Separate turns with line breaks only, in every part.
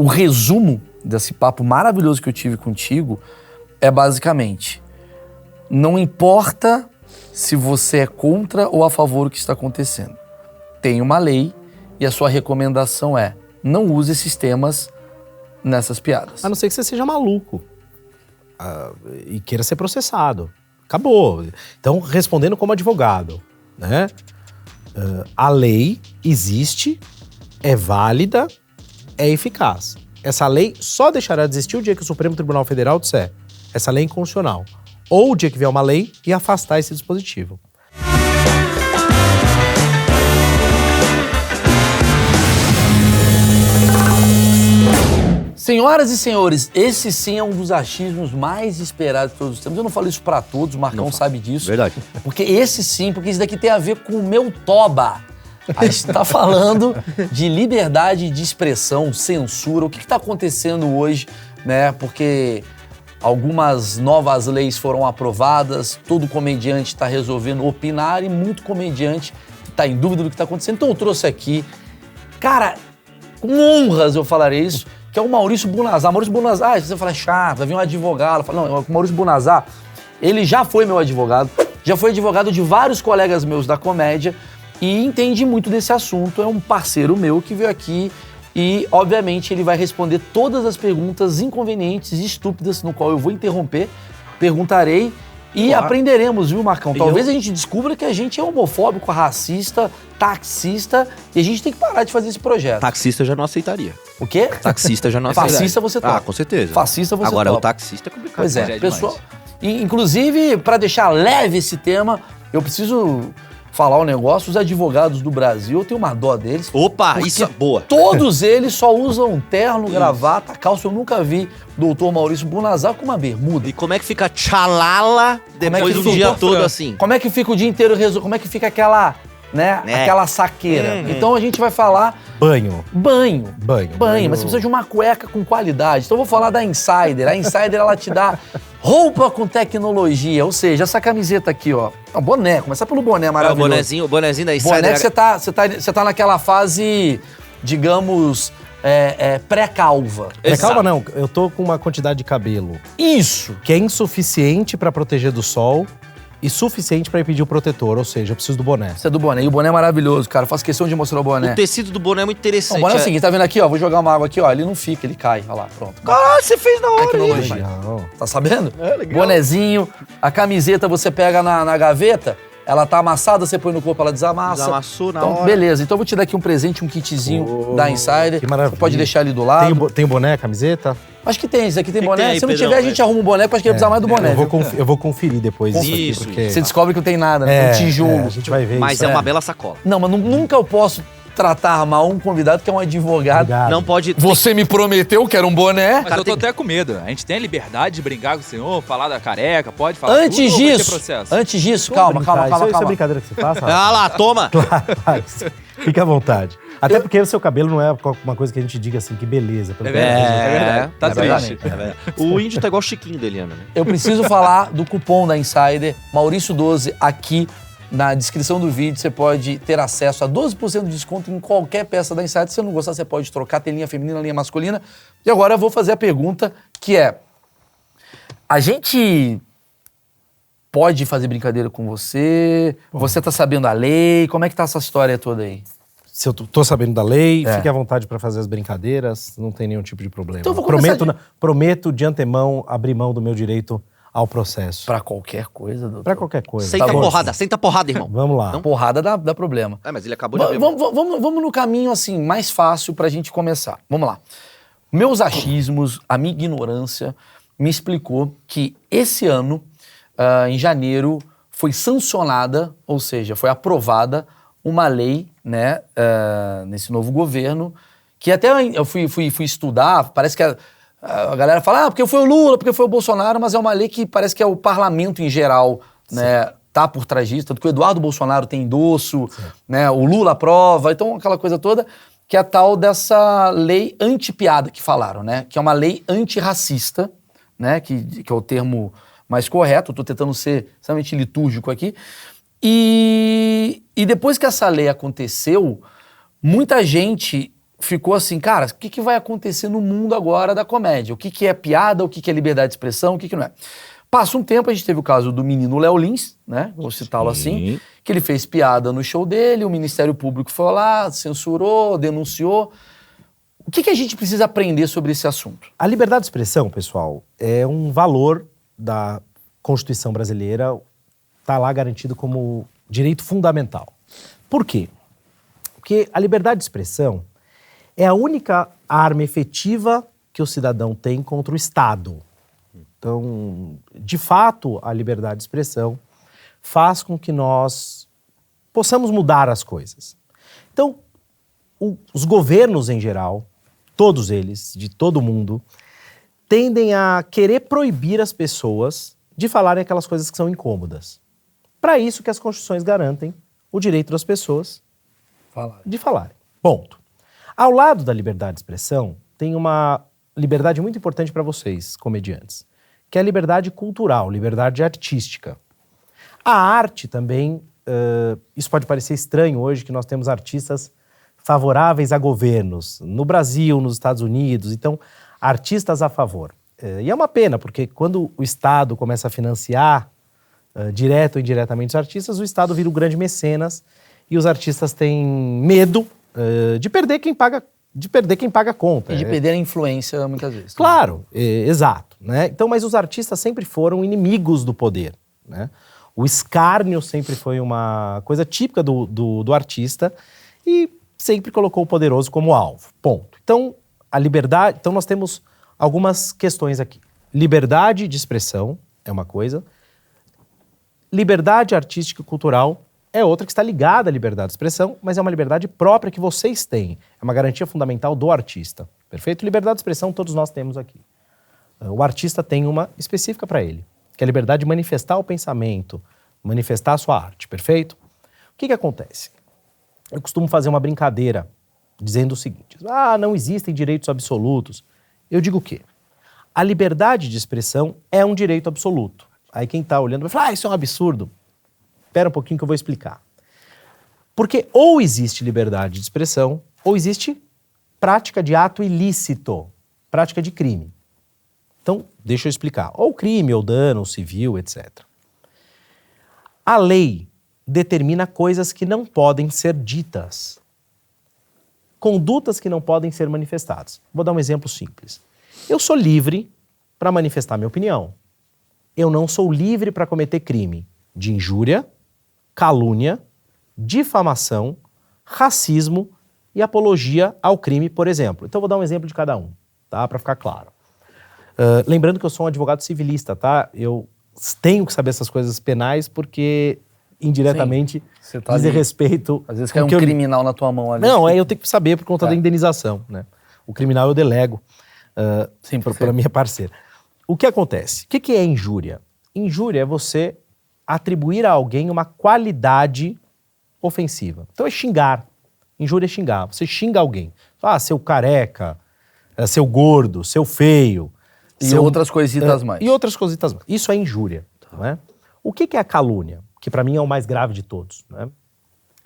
o resumo desse papo maravilhoso que eu tive contigo é basicamente, não importa se você é contra ou a favor do que está acontecendo. Tem uma lei e a sua recomendação é não use esses temas nessas piadas.
A não ser que você seja maluco e queira ser processado. Acabou. Então, respondendo como advogado, né? A lei existe, é válida, é eficaz. Essa lei só deixará de existir o dia que o Supremo Tribunal Federal disser essa lei é inconstitucional. Ou o dia que vier uma lei e afastar esse dispositivo.
Senhoras e senhores, esse sim é um dos achismos mais esperados de todos os tempos. Eu não falo isso pra todos, o Marcão sabe disso.
Verdade.
Porque isso daqui tem a ver com o meu toba. A gente tá falando de liberdade de expressão, censura, o que tá acontecendo hoje, né? Porque algumas novas leis foram aprovadas, todo comediante tá resolvendo opinar e muito comediante tá em dúvida do que tá acontecendo. Então eu trouxe aqui, cara, com honras eu falarei isso, que é o Maurício Bunazar. Maurício Bunazar, você fala, chato, vai vir um advogado. Fala, não, o Maurício Bunazar, ele já foi meu advogado, já foi advogado de vários colegas meus da comédia e entende muito desse assunto. É um parceiro meu que veio aqui e, obviamente, ele vai responder todas as perguntas inconvenientes e estúpidas no qual eu vou interromper, perguntarei e aprenderemos, viu, Marcão? Talvez a gente descubra que a gente é homofóbico, racista, taxista e a gente tem que parar de fazer esse projeto.
Taxista eu já não aceitaria.
O quê?
Taxista já não aceitaria.
Fascista você topa.
Ah, com certeza.
Fascista você
Agora,
topa.
o taxista é complicado.
Pois é,
Já
pessoal.
demais.
Inclusive, para deixar leve esse tema, eu preciso falar um negócio. Os advogados do Brasil, eu tenho uma dó deles.
Opa,
porque
isso é boa.
Todos eles só usam terno, gravata, calça. Eu nunca vi doutor Maurício Bunazar com uma bermuda.
E como é que fica tchalala depois
que
do
fica?
dia todo assim?
Como é que fica o dia inteiro? Como é que fica aquela, né? Aquela saqueira. Então a gente vai falar...
Banho.
Banho, mas você precisa de uma cueca com qualidade. Então eu vou falar da Insider. A Insider, ela te dá roupa com tecnologia, ou seja, essa camiseta aqui, ó. Um boné, começar pelo boné maravilhoso.
O bonezinho da Insider.
Boné que você tá naquela fase, digamos, pré-calva.
Pré-calva não, eu tô com uma quantidade de cabelo
Isso!
que é insuficiente pra proteger do sol e suficiente pra impedir o protetor, ou seja, eu preciso do boné.
Você é do boné. E o boné é maravilhoso, cara. Eu faço questão de mostrar o boné.
O tecido do boné é muito interessante.
O boné é o seguinte, tá vendo aqui, ó? Vou jogar uma água aqui, ó. Ele não fica, ele cai. Olha lá, pronto.
Caralho, você fez na hora aí.
Tecnologia.
Legal.
Tá sabendo?
É, legal.
Bonezinho, a camiseta você pega na gaveta, ela tá amassada, você põe no corpo, ela desamassa.
Desamassou na
Então,
hora.
beleza. Então eu vou te dar aqui um presente, um kitzinho da Insider.
que maravilha.
Você pode deixar ali do lado.
Tem o boné, camiseta?
Acho que tem, esse aqui tem
que
boné.
tem aí,
Se não
Pedrão?
tiver, a gente arruma um boné, porque acho que ia precisar mais do boné.
Eu vou conferir depois isso aqui,
Isso,
porque...
Você descobre que não tem nada, né? Tem tijolo.
a gente vai ver
Mas
isso.
é uma bela sacola.
Não, mas nunca eu posso tratar mal um convidado que é um advogado.
Obrigado.
Não pode...
Você me prometeu que era um boné.
Mas eu tô até com medo. A gente tem a liberdade de brincar com o senhor, falar da careca, pode falar tudo,
Antes
ou vai ter
disso,
processo?
calma.
Isso é brincadeira que você faz, Rafa?
Ah lá, toma!
Claro, fica à vontade. Até porque o seu cabelo não é uma coisa que a gente diga assim, que beleza.
É verdade. Tá triste.
O índio tá igual o Chiquinho dele, né?
Eu preciso falar do cupom da Insider, Maurício12, aqui na descrição do vídeo. Você pode ter acesso a 12% de desconto em qualquer peça da Insider. Se você não gostar, você pode trocar, tem linha feminina, linha masculina. E agora eu vou fazer a pergunta, que é... A gente pode fazer brincadeira com você? Você tá sabendo a lei? Como é que tá essa história toda aí?
Se eu tô sabendo da lei,
É.
fique à vontade pra fazer as brincadeiras, não tem nenhum tipo de problema.
Então eu vou começar
Prometo de antemão abrir mão do meu direito ao processo.
Pra qualquer coisa, doutor.
Pra qualquer coisa.
Senta
Tá
a
bom.
porrada, senta a porrada, irmão.
Vamos lá.
Não?
Porrada dá problema.
Ah, mas ele acabou de abrir.
Vamos no caminho, assim, mais fácil pra gente começar. Vamos lá. Meus achismos, a minha ignorância, me explicou que esse ano, em janeiro, foi sancionada, ou seja, foi aprovada uma lei, né, nesse novo governo, que até eu fui estudar, parece que a galera fala, porque foi o Lula, porque foi o Bolsonaro, mas é uma lei que parece que é o parlamento em geral, né, tá por trás disso, tanto que o Eduardo Bolsonaro tem endosso, né, o Lula aprova, então aquela coisa toda, que é a tal dessa lei anti-piada que falaram, né, que é uma lei antirracista, né, que é o termo mais correto, eu tô tentando ser extremamente litúrgico aqui, e depois que essa lei aconteceu, muita gente ficou assim, cara, o que vai acontecer no mundo agora da comédia? O que é piada, o que é liberdade de expressão, o que não é? Passa um tempo, a gente teve o caso do menino Léo Lins, né? Vou citá-lo assim, que ele fez piada no show dele, o Ministério Público foi lá, censurou, denunciou. O que a gente precisa aprender sobre esse assunto?
A liberdade de expressão, pessoal, é um valor da Constituição brasileira, está lá garantido como direito fundamental. Por quê? Porque a liberdade de expressão é a única arma efetiva que o cidadão tem contra o Estado. Então, de fato, a liberdade de expressão faz com que nós possamos mudar as coisas. Então, os governos em geral, todos eles, de todo mundo, tendem a querer proibir as pessoas de falarem aquelas coisas que são incômodas. Para isso que as constituições garantem o direito das pessoas de falarem. Ponto. Ao lado da liberdade de expressão, tem uma liberdade muito importante para vocês, comediantes, que é a liberdade cultural, liberdade artística. A arte também, isso pode parecer estranho hoje, que nós temos artistas favoráveis a governos, no Brasil, nos Estados Unidos, então, artistas a favor. E é uma pena, porque quando o Estado começa a financiar, direto ou indiretamente, os artistas, o Estado vira um grande mecenas e os artistas têm medo de perder quem paga a conta.
E de perder a influência, muitas vezes.
Claro, exato. Né? Então, mas os artistas sempre foram inimigos do poder. Né? O escárnio sempre foi uma coisa típica do artista e sempre colocou o poderoso como alvo. Ponto. Então, a liberdade... Então, nós temos algumas questões aqui. Liberdade de expressão é uma coisa. Liberdade artística e cultural é outra que está ligada à liberdade de expressão, mas é uma liberdade própria que vocês têm. É uma garantia fundamental do artista. Perfeito? Liberdade de expressão todos nós temos aqui. O artista tem uma específica para ele, que é a liberdade de manifestar o pensamento, manifestar a sua arte. Perfeito? O que acontece? Eu costumo fazer uma brincadeira dizendo o seguinte: não existem direitos absolutos. Eu digo o quê? A liberdade de expressão é um direito absoluto. Aí quem está olhando vai falar, isso é um absurdo. Espera um pouquinho que eu vou explicar. Porque ou existe liberdade de expressão, ou existe prática de ato ilícito, prática de crime. Então, deixa eu explicar. Ou crime, ou dano, ou civil, etc. A lei determina coisas que não podem ser ditas. Condutas que não podem ser manifestadas. Vou dar um exemplo simples. Eu sou livre para manifestar minha opinião. Eu não sou livre para cometer crime de injúria, calúnia, difamação, racismo e apologia ao crime, por exemplo. Então eu vou dar um exemplo de cada um, tá? Para ficar claro. Lembrando que eu sou um advogado civilista, tá? Eu tenho que saber essas coisas penais porque indiretamente dizem respeito...
Às vezes cai um criminal na tua mão ali.
Não, eu tenho que saber por conta da indenização, né? O criminal eu delego para minha parceira. O que acontece? O que é injúria? Injúria é você atribuir a alguém uma qualidade ofensiva. Então é xingar. Injúria é xingar. Você xinga alguém. Seu careca, seu gordo, seu feio.
E outras coisitas mais.
E outras coisitas mais. Isso é injúria. Não é? O que é a calúnia? Que para mim é o mais grave de todos. Né?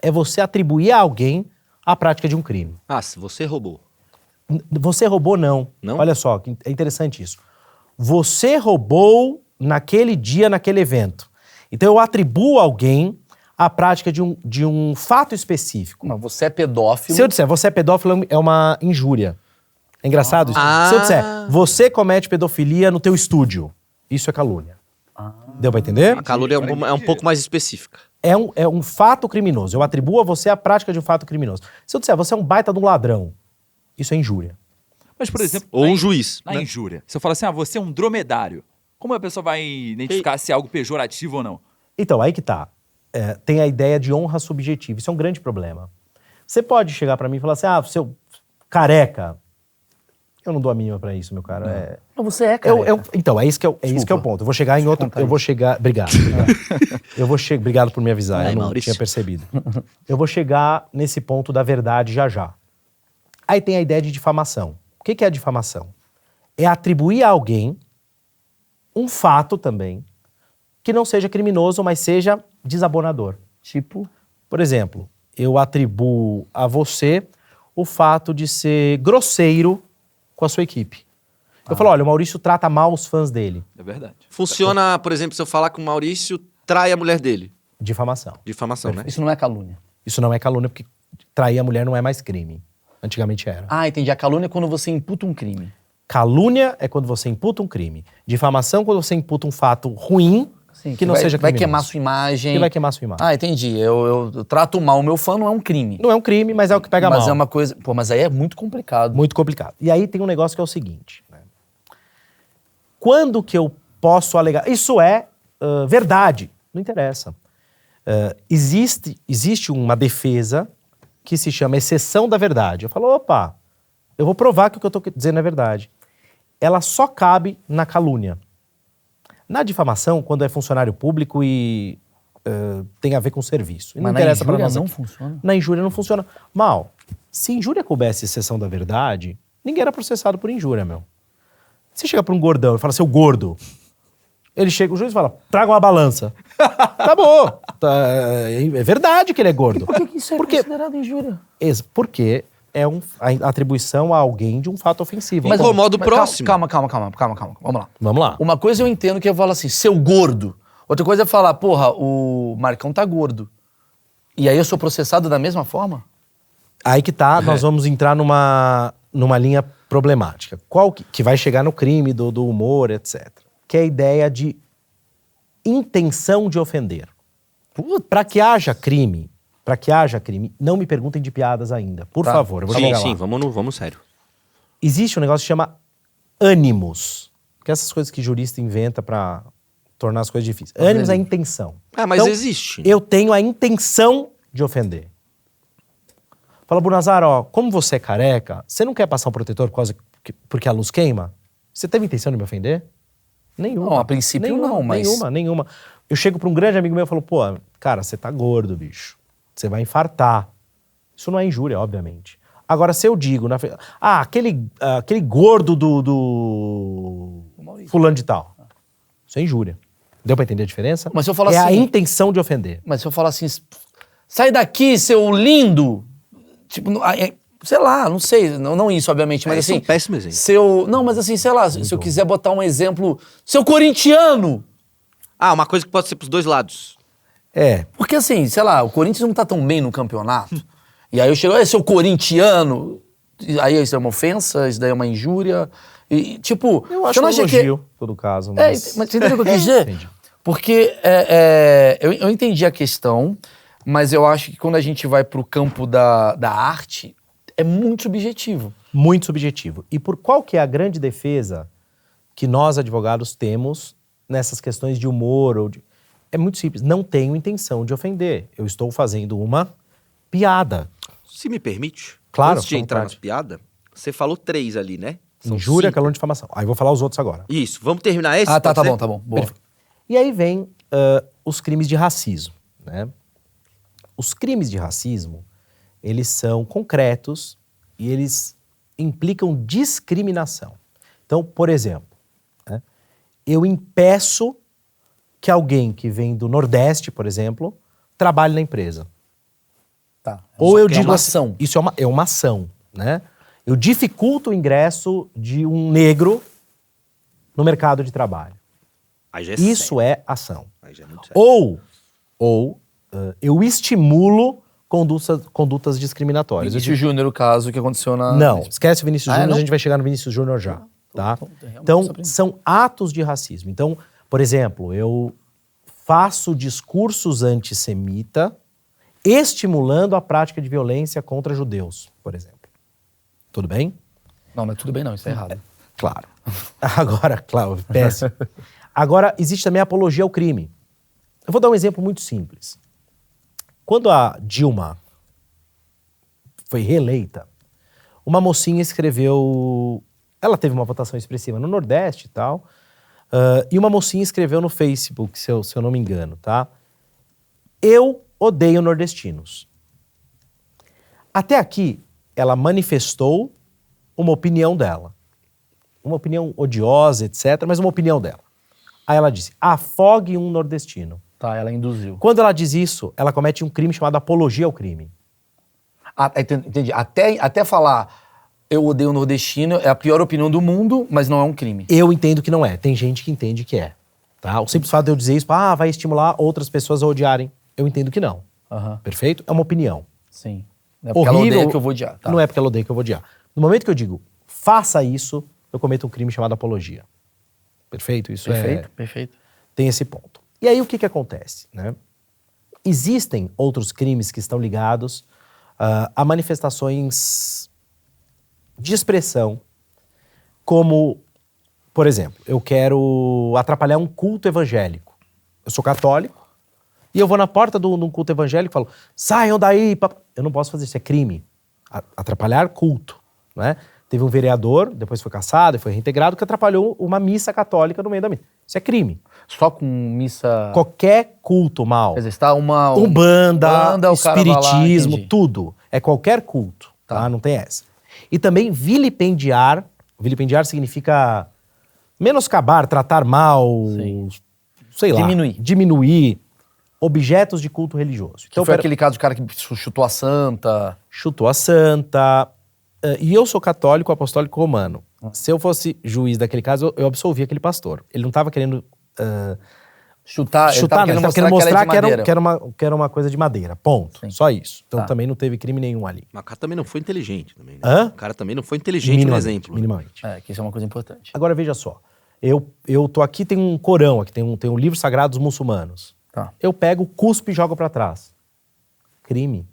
É você atribuir a alguém a prática de um crime.
Se você roubou.
Você roubou, não.
Não?
Olha só, é interessante isso. Você roubou naquele dia, naquele evento. Então eu atribuo a alguém a prática de um fato específico.
Mas você é pedófilo.
Se eu disser você é pedófilo, é uma injúria. É engraçado isso? Se eu disser você comete pedofilia no teu estúdio, isso é calúnia. Deu pra entender?
A calúnia é um pouco mais específica.
É um fato criminoso. Eu atribuo a você a prática de um fato criminoso. Se eu disser você é um baita de um ladrão, isso é injúria.
Mas, por exemplo...
Ou um juiz.
Na
né?
injúria. Se eu falar assim, você é um dromedário. Como a pessoa vai identificar se é algo pejorativo ou não?
Então, aí que tá. Tem a ideia de honra subjetiva. Isso é um grande problema. Você pode chegar pra mim e falar assim, seu careca. Eu não dou a mínima pra isso, meu cara.
Mas você é careca.
Então, é isso que é o ponto. Eu vou chegar em outro... Eu vou chegar... Obrigado. Obrigado por me avisar. Eu não
Maurício.
tinha percebido. Eu vou chegar nesse ponto da verdade já. Aí tem a ideia de difamação. O que é a difamação? É atribuir a alguém um fato também que não seja criminoso, mas seja desabonador.
Tipo?
Por exemplo, eu atribuo a você o fato de ser grosseiro com a sua equipe. Eu falo, olha, o Maurício trata mal os fãs dele.
É verdade.
Funciona, por exemplo, se eu falar que o Maurício trai a mulher dele.
Difamação.
Difamação, né?
Isso não é calúnia.
Isso não é calúnia, porque trair a mulher não é mais crime. Antigamente era.
Ah, entendi. A calúnia é quando você imputa um crime.
Calúnia é quando você imputa um crime. Difamação é quando você imputa um fato ruim
Sim,
que não seja
vai
criminoso.
queimar sua imagem.
Que vai queimar sua imagem.
Ah, entendi. Eu trato mal o meu fã, não é um crime.
Não é um crime, mas é o que pega mal.
Mas é uma coisa... Pô, mas aí é muito complicado.
Muito complicado. E aí tem um negócio que é o seguinte. Né? Quando que eu posso alegar? Isso é verdade. Não interessa. Existe uma defesa que se chama exceção da verdade. Eu falo, opa, eu vou provar que o que eu estou dizendo é verdade. Ela só cabe na calúnia. Na difamação, quando é funcionário público e tem a ver com serviço. E
Mas
não interessa
na
para
injúria
nós
não
aqui.
funciona?
Na injúria não funciona. Mal, se injúria coubesse exceção da verdade, ninguém era processado por injúria, meu. Você chega para um gordão e fala, seu gordo, ele chega, o juiz fala, traga uma balança. Tá bom. É verdade que ele é gordo.
Por que isso é
Porque-
considerado injúria?
Porque é a atribuição a alguém de um fato ofensivo.
Mas- Incomoda o próximo.
Calma. Vamos lá.
Vamos lá.
Uma coisa eu entendo que eu falo assim, seu gordo. Outra coisa é falar, porra, o Marcão tá gordo. E aí eu sou processado da mesma forma?
Aí que tá, nós vamos entrar numa linha problemática. Qual que vai chegar no crime do humor, etc. Que é a ideia de intenção de ofender. Para que haja crime, não me perguntem de piadas ainda, por
Tá.
favor. Eu vou
Sim,
chegar
sim,
lá.
vamos sério.
Existe um negócio que chama ânimos, que é essas coisas que jurista inventa para tornar as coisas difíceis. Ânimos é a intenção.
Ah, mas
Então,
existe.
Eu tenho a intenção de ofender. Fala, Bunazar, ó, como você é careca, você não quer passar um protetor porque a luz queima? Você teve intenção de me ofender? Nenhuma.
Não, a princípio não, mas-
Nenhuma. Eu chego pra um grande amigo meu e falo, pô, cara, você tá gordo, bicho. Você vai infartar. Isso não é injúria, obviamente. Agora, se eu digo, aquele gordo do
Maurício.
fulano de tal. Isso é injúria. Deu pra entender a diferença?
Mas se eu falar
é a
assim-
intenção de ofender.
Mas se eu falar assim, sai daqui, seu lindo. Tipo, sei lá, não sei, não isso, obviamente, mas
Isso é
assim.
um péssimo exemplo.
Não, mas assim, sei lá, se eu quiser botar um exemplo, seu corintiano.
Ah, uma coisa que pode ser pros dois lados.
É.
Porque assim, sei lá, o Corinthians não tá tão bem no campeonato. E aí eu chego, seu corintiano. E aí isso é uma ofensa, isso daí é uma injúria. E tipo,
Eu acho
você não
um
acha
elogio, em todo caso. Mas...
mas você entendeu o que eu quis dizer?
Entendi.
Porque eu entendi a questão, mas eu acho que quando a gente vai pro campo da arte, é muito subjetivo.
Muito subjetivo. E por qual que é a grande defesa que nós, advogados, temos nessas questões de humor? É muito simples. Não tenho intenção de ofender. Eu estou fazendo uma piada.
Se me permite,
Claro,
antes de
fica à
entrar
vontade.
nas piadas, você falou 3 ali, né? São
Injúria,
5.
calúnia e difamação. Aí vou falar os outros agora.
Isso, vamos terminar esse?
Ah, tá
pode ser?
bom, tá bom. Boa.
Perfeito. E aí vem os crimes de racismo, né? Os crimes de racismo, eles são concretos e eles implicam discriminação. Então, por exemplo, né, eu impeço que alguém que vem do Nordeste, por exemplo, trabalhe na empresa.
Tá.
Ou eu
É
digo
uma
assim,
ação.
isso é uma ação, né? Eu dificulto o ingresso de um negro no mercado de trabalho.
Aí já é
Isso
sério.
é ação.
Aí já é muito sério.
Ou eu estimulo condutas discriminatórias. Eu
Vinícius Júnior, o caso que aconteceu na...
Não, esquece o Vinícius
Ah, é,
Júnior,
não?
a gente vai chegar no Vinícius Júnior já, tá?
realmente
Então,
surpreendente.
são atos de racismo. Então, por exemplo, eu faço discursos antissemita estimulando a prática de violência contra judeus, por exemplo. Tudo bem?
Não, mas tudo bem não, isso é errado.
Claro. Agora, claro, péssimo. Agora, existe também a apologia ao crime. Eu vou dar um exemplo muito simples. Quando a Dilma foi reeleita, uma mocinha escreveu... Ela teve uma votação expressiva no Nordeste e tal, e uma mocinha escreveu no Facebook, se eu não me engano, tá? Eu odeio nordestinos. Até aqui, ela manifestou uma opinião dela. Uma opinião odiosa, etc., mas uma opinião dela. Aí ela disse, afogue um nordestino.
Tá, ela induziu.
Quando ela diz isso, ela comete um crime chamado apologia ao crime.
Entendi. Até falar eu odeio o nordestino é a pior opinião do mundo, mas não é um crime.
Eu entendo que não é. Tem gente que entende que é. Tá? O simples fato de eu dizer isso, vai estimular outras pessoas a odiarem. Eu entendo que não. Perfeito? É uma opinião.
Sim. Não é porque ela odeia que eu vou odiar. Tá?
Não é porque ela odeia que eu vou odiar. No momento que eu digo, faça isso, eu cometo um crime chamado apologia. Perfeito? Isso
Perfeito.
Tem esse ponto. E aí o que acontece? Né? Existem outros crimes que estão ligados a manifestações de expressão, como, por exemplo, eu quero atrapalhar um culto evangélico. Eu sou católico e eu vou na porta de um culto evangélico e falo, saiam daí. Eu não posso fazer isso, é crime. Atrapalhar culto. Né? Teve um vereador, depois foi cassado e foi reintegrado, que atrapalhou uma missa católica no meio da missa. Isso é crime.
Só com missa...
Qualquer culto mal.
Quer dizer, está
Umbanda, espiritismo,
lá,
tudo. É qualquer culto, tá? Não tem essa. E também vilipendiar significa menoscabar, tratar mal, sei lá. Diminuir objetos de culto religioso.
Então, foi aquele caso do cara que chutou a santa.
Chutou a santa. E eu sou católico apostólico romano. Se eu fosse juiz daquele caso, eu absolvia aquele pastor. Ele não estava querendo...
Chutar, ele estava querendo mostrar
que era uma coisa de madeira, ponto. Sim. Só isso. Então também não teve crime nenhum ali.
Mas o cara também não foi inteligente. Também, né?
Hã?
O cara também não foi inteligente no exemplo.
Minimamente.
Que isso é uma coisa importante.
Agora veja só. Eu tô aqui, tem um Corão aqui, tem um livro sagrado dos muçulmanos.
Tá.
Eu pego, cuspo e jogo pra trás. Crime.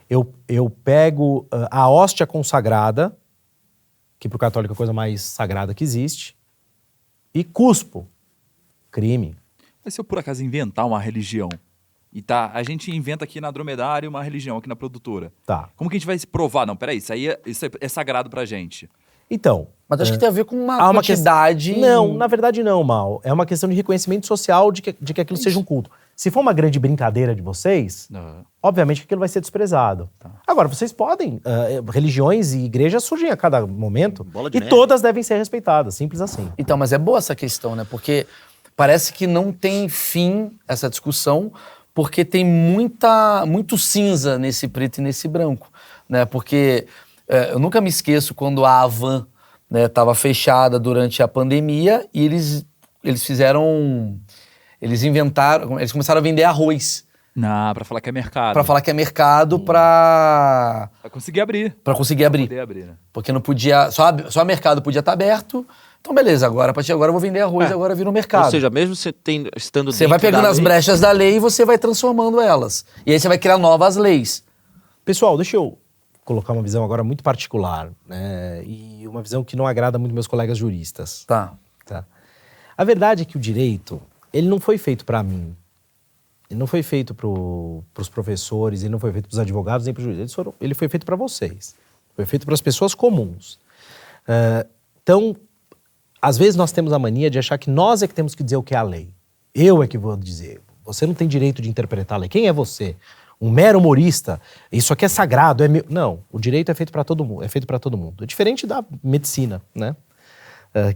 Eu pego a hóstia consagrada, que pro católico é a coisa mais sagrada que existe, e cuspo. Crime.
Mas se eu por acaso inventar uma religião, a gente inventa aqui na Dromedário uma religião, aqui na produtora.
Tá.
Como que a gente vai se provar? Não, peraí, isso é sagrado pra gente.
Então...
Mas acho que tem a ver com uma quantidade...
Não, na verdade não, Mal. É uma questão de reconhecimento social de que aquilo seja um culto. Se for uma grande brincadeira de vocês, obviamente que aquilo vai ser desprezado. Tá. Agora, vocês podem... religiões e igrejas surgem a cada momento e todas devem ser respeitadas, simples assim.
Então, mas é boa essa questão, né? Porque parece que não tem fim essa discussão, porque tem muito cinza nesse preto e nesse branco, né? Porque eu nunca me esqueço quando a Havan estava fechada durante a pandemia e eles começaram a vender arroz.
Não, pra falar que é mercado.
Pra falar que é mercado, pra
conseguir abrir.
Pra conseguir abrir.
Poder abrir, né?
Porque não podia... Só mercado podia estar aberto. Então, beleza, a partir de agora eu vou vender arroz, agora vira um mercado.
Ou seja, mesmo você estando
você vai pegando as brechas da lei e você vai transformando elas. E aí você vai criar novas leis.
Pessoal, deixa eu colocar uma visão agora muito particular, né? E uma visão que não agrada muito meus colegas juristas.
Tá.
A verdade é que o direito, ele não foi feito para mim. Ele não foi feito pros professores, ele não foi feito pros advogados, nem pros juízes. Ele foi feito para vocês. Foi feito para as pessoas comuns. Então, às vezes nós temos a mania de achar que nós é que temos que dizer o que é a lei. Eu é que vou dizer. Você não tem direito de interpretar a lei. Quem é você? Um mero humorista? Isso aqui é sagrado, é meu. Não, o direito é feito para todo mundo. É diferente da medicina, né?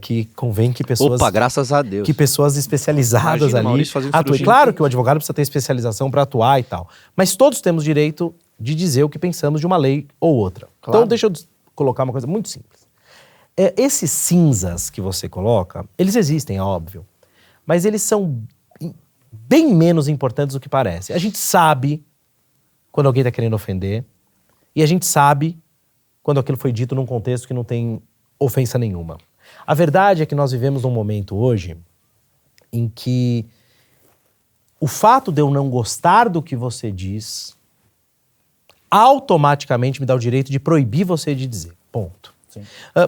Que convém que pessoas...
Opa, graças a Deus.
Que pessoas especializadas ali atuem. Claro que o advogado precisa ter especialização para atuar e tal. Mas todos temos direito de dizer o que pensamos de uma lei ou outra. Claro. Então deixa eu colocar uma coisa muito simples. Esses cinzas que você coloca, eles existem, é óbvio. Mas eles são bem menos importantes do que parece. A gente sabe quando alguém está querendo ofender. E a gente sabe quando aquilo foi dito num contexto que não tem ofensa nenhuma. A verdade é que nós vivemos num momento hoje em que o fato de eu não gostar do que você diz automaticamente me dá o direito de proibir você de dizer. Ponto.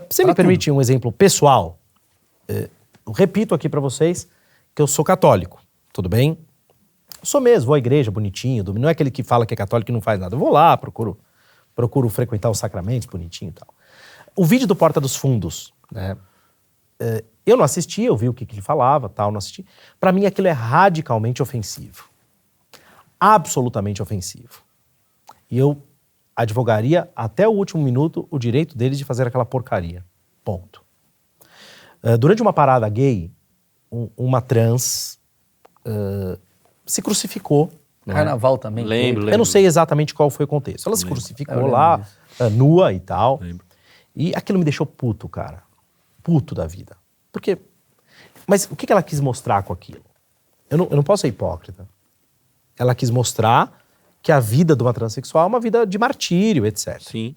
Você me permite um exemplo pessoal? Eu repito aqui para vocês que eu sou católico, tudo bem? Eu sou mesmo, vou à igreja bonitinho, não é aquele que fala que é católico e não faz nada. Eu vou lá, procuro frequentar os sacramentos bonitinho e tal. O vídeo do Porta dos Fundos, né? Eu não assisti, eu vi o que ele falava, tal, não assisti. Para mim aquilo é radicalmente ofensivo. Absolutamente ofensivo. E eu advogaria até o último minuto o direito deles de fazer aquela porcaria. Ponto. Durante uma parada gay, uma trans se crucificou
Carnaval também.
Lembro.
Eu não sei exatamente qual foi o contexto. Ela se crucificou lá, nua e tal.
Lembro.
E aquilo me deixou puto, cara. Puto da vida. Porque... Mas o que ela quis mostrar com aquilo? Eu não posso ser hipócrita. Ela quis mostrar que a vida de uma transexual é uma vida de martírio, etc.
Sim.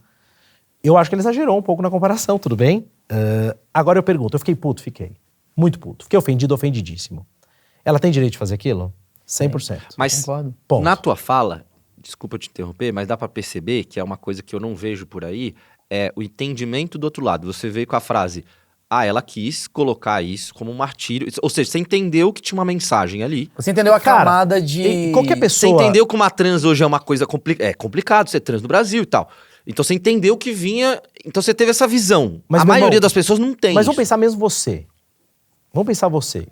Eu acho que ele exagerou um pouco na comparação, tudo bem? Agora eu pergunto, eu fiquei puto? Fiquei. Muito puto. Fiquei ofendido, ofendidíssimo. Ela tem direito de fazer aquilo? 100%.
Mas
Concordo.
Ponto.
na tua fala, desculpa te interromper, mas dá pra perceber que é uma coisa que eu não vejo por aí, é o entendimento do outro lado. Você veio com a frase, ela quis colocar isso como um martírio. Ou seja, você entendeu que tinha uma mensagem ali.
Você entendeu a
Cara,
camada de...
qualquer
Você
pessoa...
entendeu que uma trans hoje é uma coisa complicada. É complicado ser trans no Brasil e tal. Então você entendeu que vinha... Então você teve essa visão.
Mas,
A
meu
maioria
irmão,
das pessoas não tem
Mas
isso.
vamos pensar mesmo você. Vamos pensar você,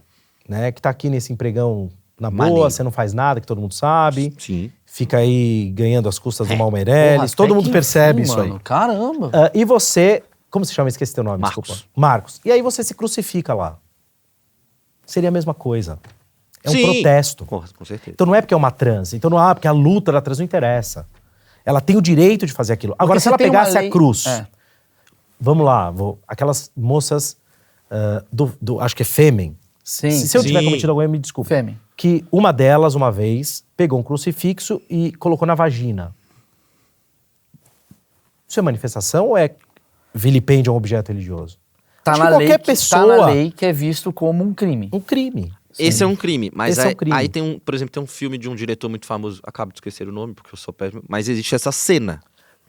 né? Que tá aqui nesse empregão na boa,
Maneiro.
você não faz nada, que todo mundo sabe.
Sim.
Fica aí ganhando as custas do
Porra,
Meirelles.
até
Todo mundo
que
percebe
enfim,
isso aí.
mano. Caramba.
E você... Como se chama? Esqueci teu nome,
Marcos.
desculpa. Marcos. E aí você se crucifica lá. Seria a mesma coisa. É um
Sim.
protesto.
Com certeza.
Então não é porque é uma trans. Então não porque a luta da trans não interessa. Ela tem o direito de fazer aquilo. Agora,
Porque
se ela
você tem uma
pegasse
lei-
a cruz...
É.
Vamos lá, aquelas moças acho que é Fêmen.
Sim,
Se eu tiver
sim.
cometido algum erro, me desculpe.
Fêmen.
Que uma delas, uma vez, pegou um crucifixo e colocou na vagina. Isso é manifestação ou é vilipêndio a um objeto religioso?
Tá
Acho
na,
que
lei,
qualquer
tá
pessoa-
na lei que é visto como um crime.
Um crime.
Esse é um crime, mas
Esse é um crime.
aí tem por exemplo, tem um filme de um diretor muito famoso, acabo de esquecer o nome porque eu sou péssimo, mas existe essa cena.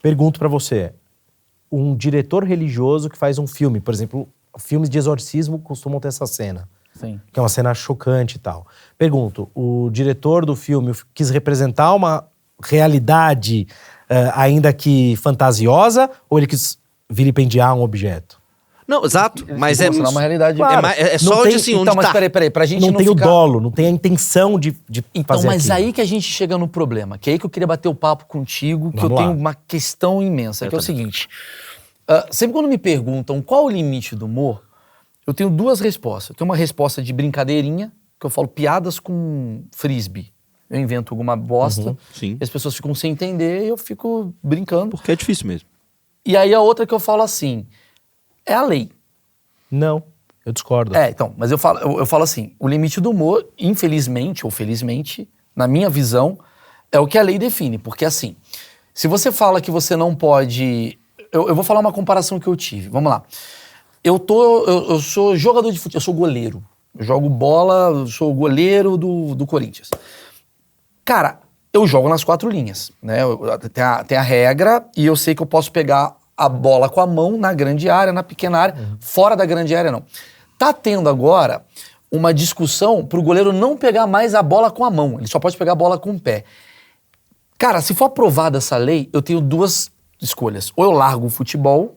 Pergunto pra você, um diretor religioso que faz um filme, por exemplo, filmes de exorcismo costumam ter essa cena.
Sim.
Que é uma cena chocante e tal. Pergunto, o diretor do filme quis representar uma realidade ainda que fantasiosa ou ele quis vilipendiar um objeto?
Não, exato, mas é
Mostrar uma realidade.
Claro.
é
Não
só
tem-
de assim,
Então,
onde
mas
tá.
peraí, pra gente
Não
não
tem o
ficar...
dolo, não tem a intenção de
Então,
fazer
mas
aquilo.
aí que a gente chega no problema, que é aí que eu queria bater o papo contigo, que
Vamos
eu tenho
lá.
uma questão imensa,
Eu
que é o
também.
seguinte. Sempre quando me perguntam qual o limite do humor, eu tenho duas respostas. Eu tenho uma resposta de brincadeirinha, que eu falo piadas com frisbee. Eu invento alguma bosta,
Sim.
e as pessoas ficam sem entender e eu fico brincando.
Porque é difícil mesmo.
E aí a outra que eu falo assim, é a lei.
Não, eu discordo.
Então, mas eu falo assim, o limite do humor, infelizmente ou felizmente, na minha visão, é o que a lei define. Porque assim, se você fala que você não pode... Eu vou falar uma comparação que eu tive, vamos lá. Eu sou jogador de futebol, eu sou goleiro. Eu jogo bola, eu sou goleiro do Corinthians. Cara, eu jogo nas 4 linhas, né? Tem a regra e eu sei que eu posso pegar a bola com a mão na grande área, na pequena área, fora da grande área não. Tá tendo agora uma discussão pro goleiro não pegar mais a bola com a mão, ele só pode pegar a bola com o pé. Cara, se for aprovada essa lei, eu tenho duas escolhas. Ou eu largo o futebol,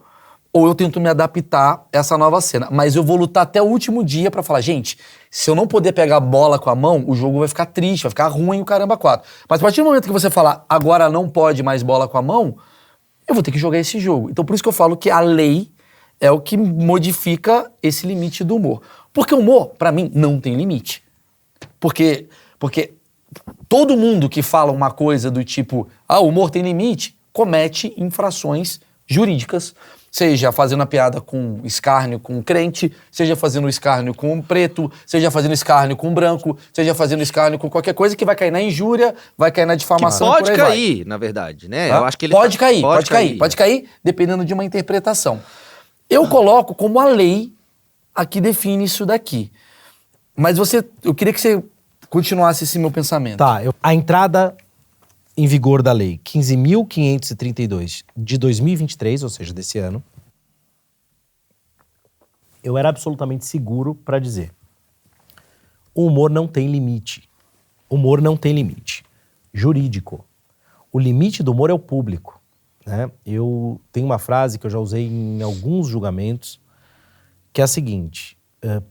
ou eu tento me adaptar a essa nova cena. Mas eu vou lutar até o último dia pra falar, gente, se eu não poder pegar a bola com a mão, o jogo vai ficar triste, vai ficar ruim o caramba 4. Mas a partir do momento que você falar, agora não pode mais bola com a mão, eu vou ter que jogar esse jogo. Então por isso que eu falo que a lei é o que modifica esse limite do humor. Porque o humor, pra mim, não tem limite. Porque todo mundo que fala uma coisa do tipo, o humor tem limite, comete infrações jurídicas, seja fazendo a piada com escárnio com crente, seja fazendo escárnio com preto, seja fazendo escárnio com branco, seja fazendo escárnio com qualquer coisa que vai cair na injúria, vai cair na difamação.
Pode
por aí vai.
cair, na verdade, né?
Tá?
Eu acho que ele
pode cair,
pode cair,
dependendo de uma interpretação. Eu coloco como a lei a que define isso daqui. Mas eu queria que você continuasse esse meu pensamento.
Tá, a entrada em vigor da lei 15.532 de 2023, ou seja, desse ano, eu era absolutamente seguro pra dizer: o humor não tem limite. Humor não tem limite jurídico. O limite do humor é o público, né? Eu tenho uma frase que eu já usei em alguns julgamentos, que é a seguinte: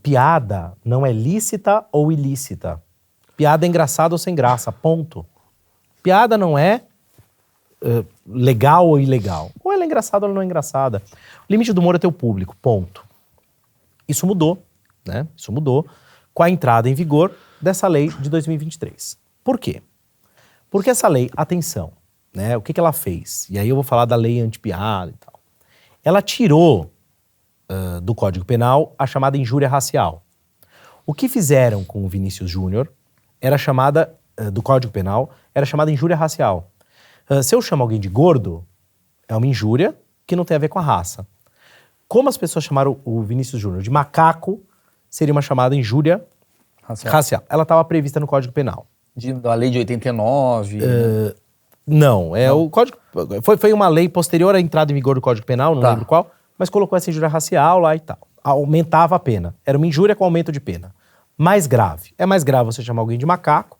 piada não é lícita ou ilícita. Piada é engraçada ou sem graça, ponto. Piada não é legal ou ilegal. Ou ela é engraçada ou ela não é engraçada. O limite do humor é teu público, ponto. Isso mudou, né? Isso mudou com a entrada em vigor dessa lei de 2023. Por quê? Porque essa lei, atenção, né? O que ela fez? E aí eu vou falar da lei anti-piada e tal. Ela tirou do Código Penal a chamada injúria racial. O que fizeram com o Vinícius Júnior era chamada, do Código Penal, era chamada injúria racial. Se eu chamo alguém de gordo, é uma injúria que não tem a ver com a raça. Como as pessoas chamaram o Vinícius Júnior de macaco, seria uma chamada injúria racial. Ela estava prevista no Código Penal.
Da lei de 89.
Não, o Código. Foi uma lei posterior à entrada em vigor do Código Penal, não lembro qual, mas colocou essa injúria racial lá e tal. Aumentava a pena. Era uma injúria com aumento de pena. Mais grave. É mais grave você chamar alguém de macaco,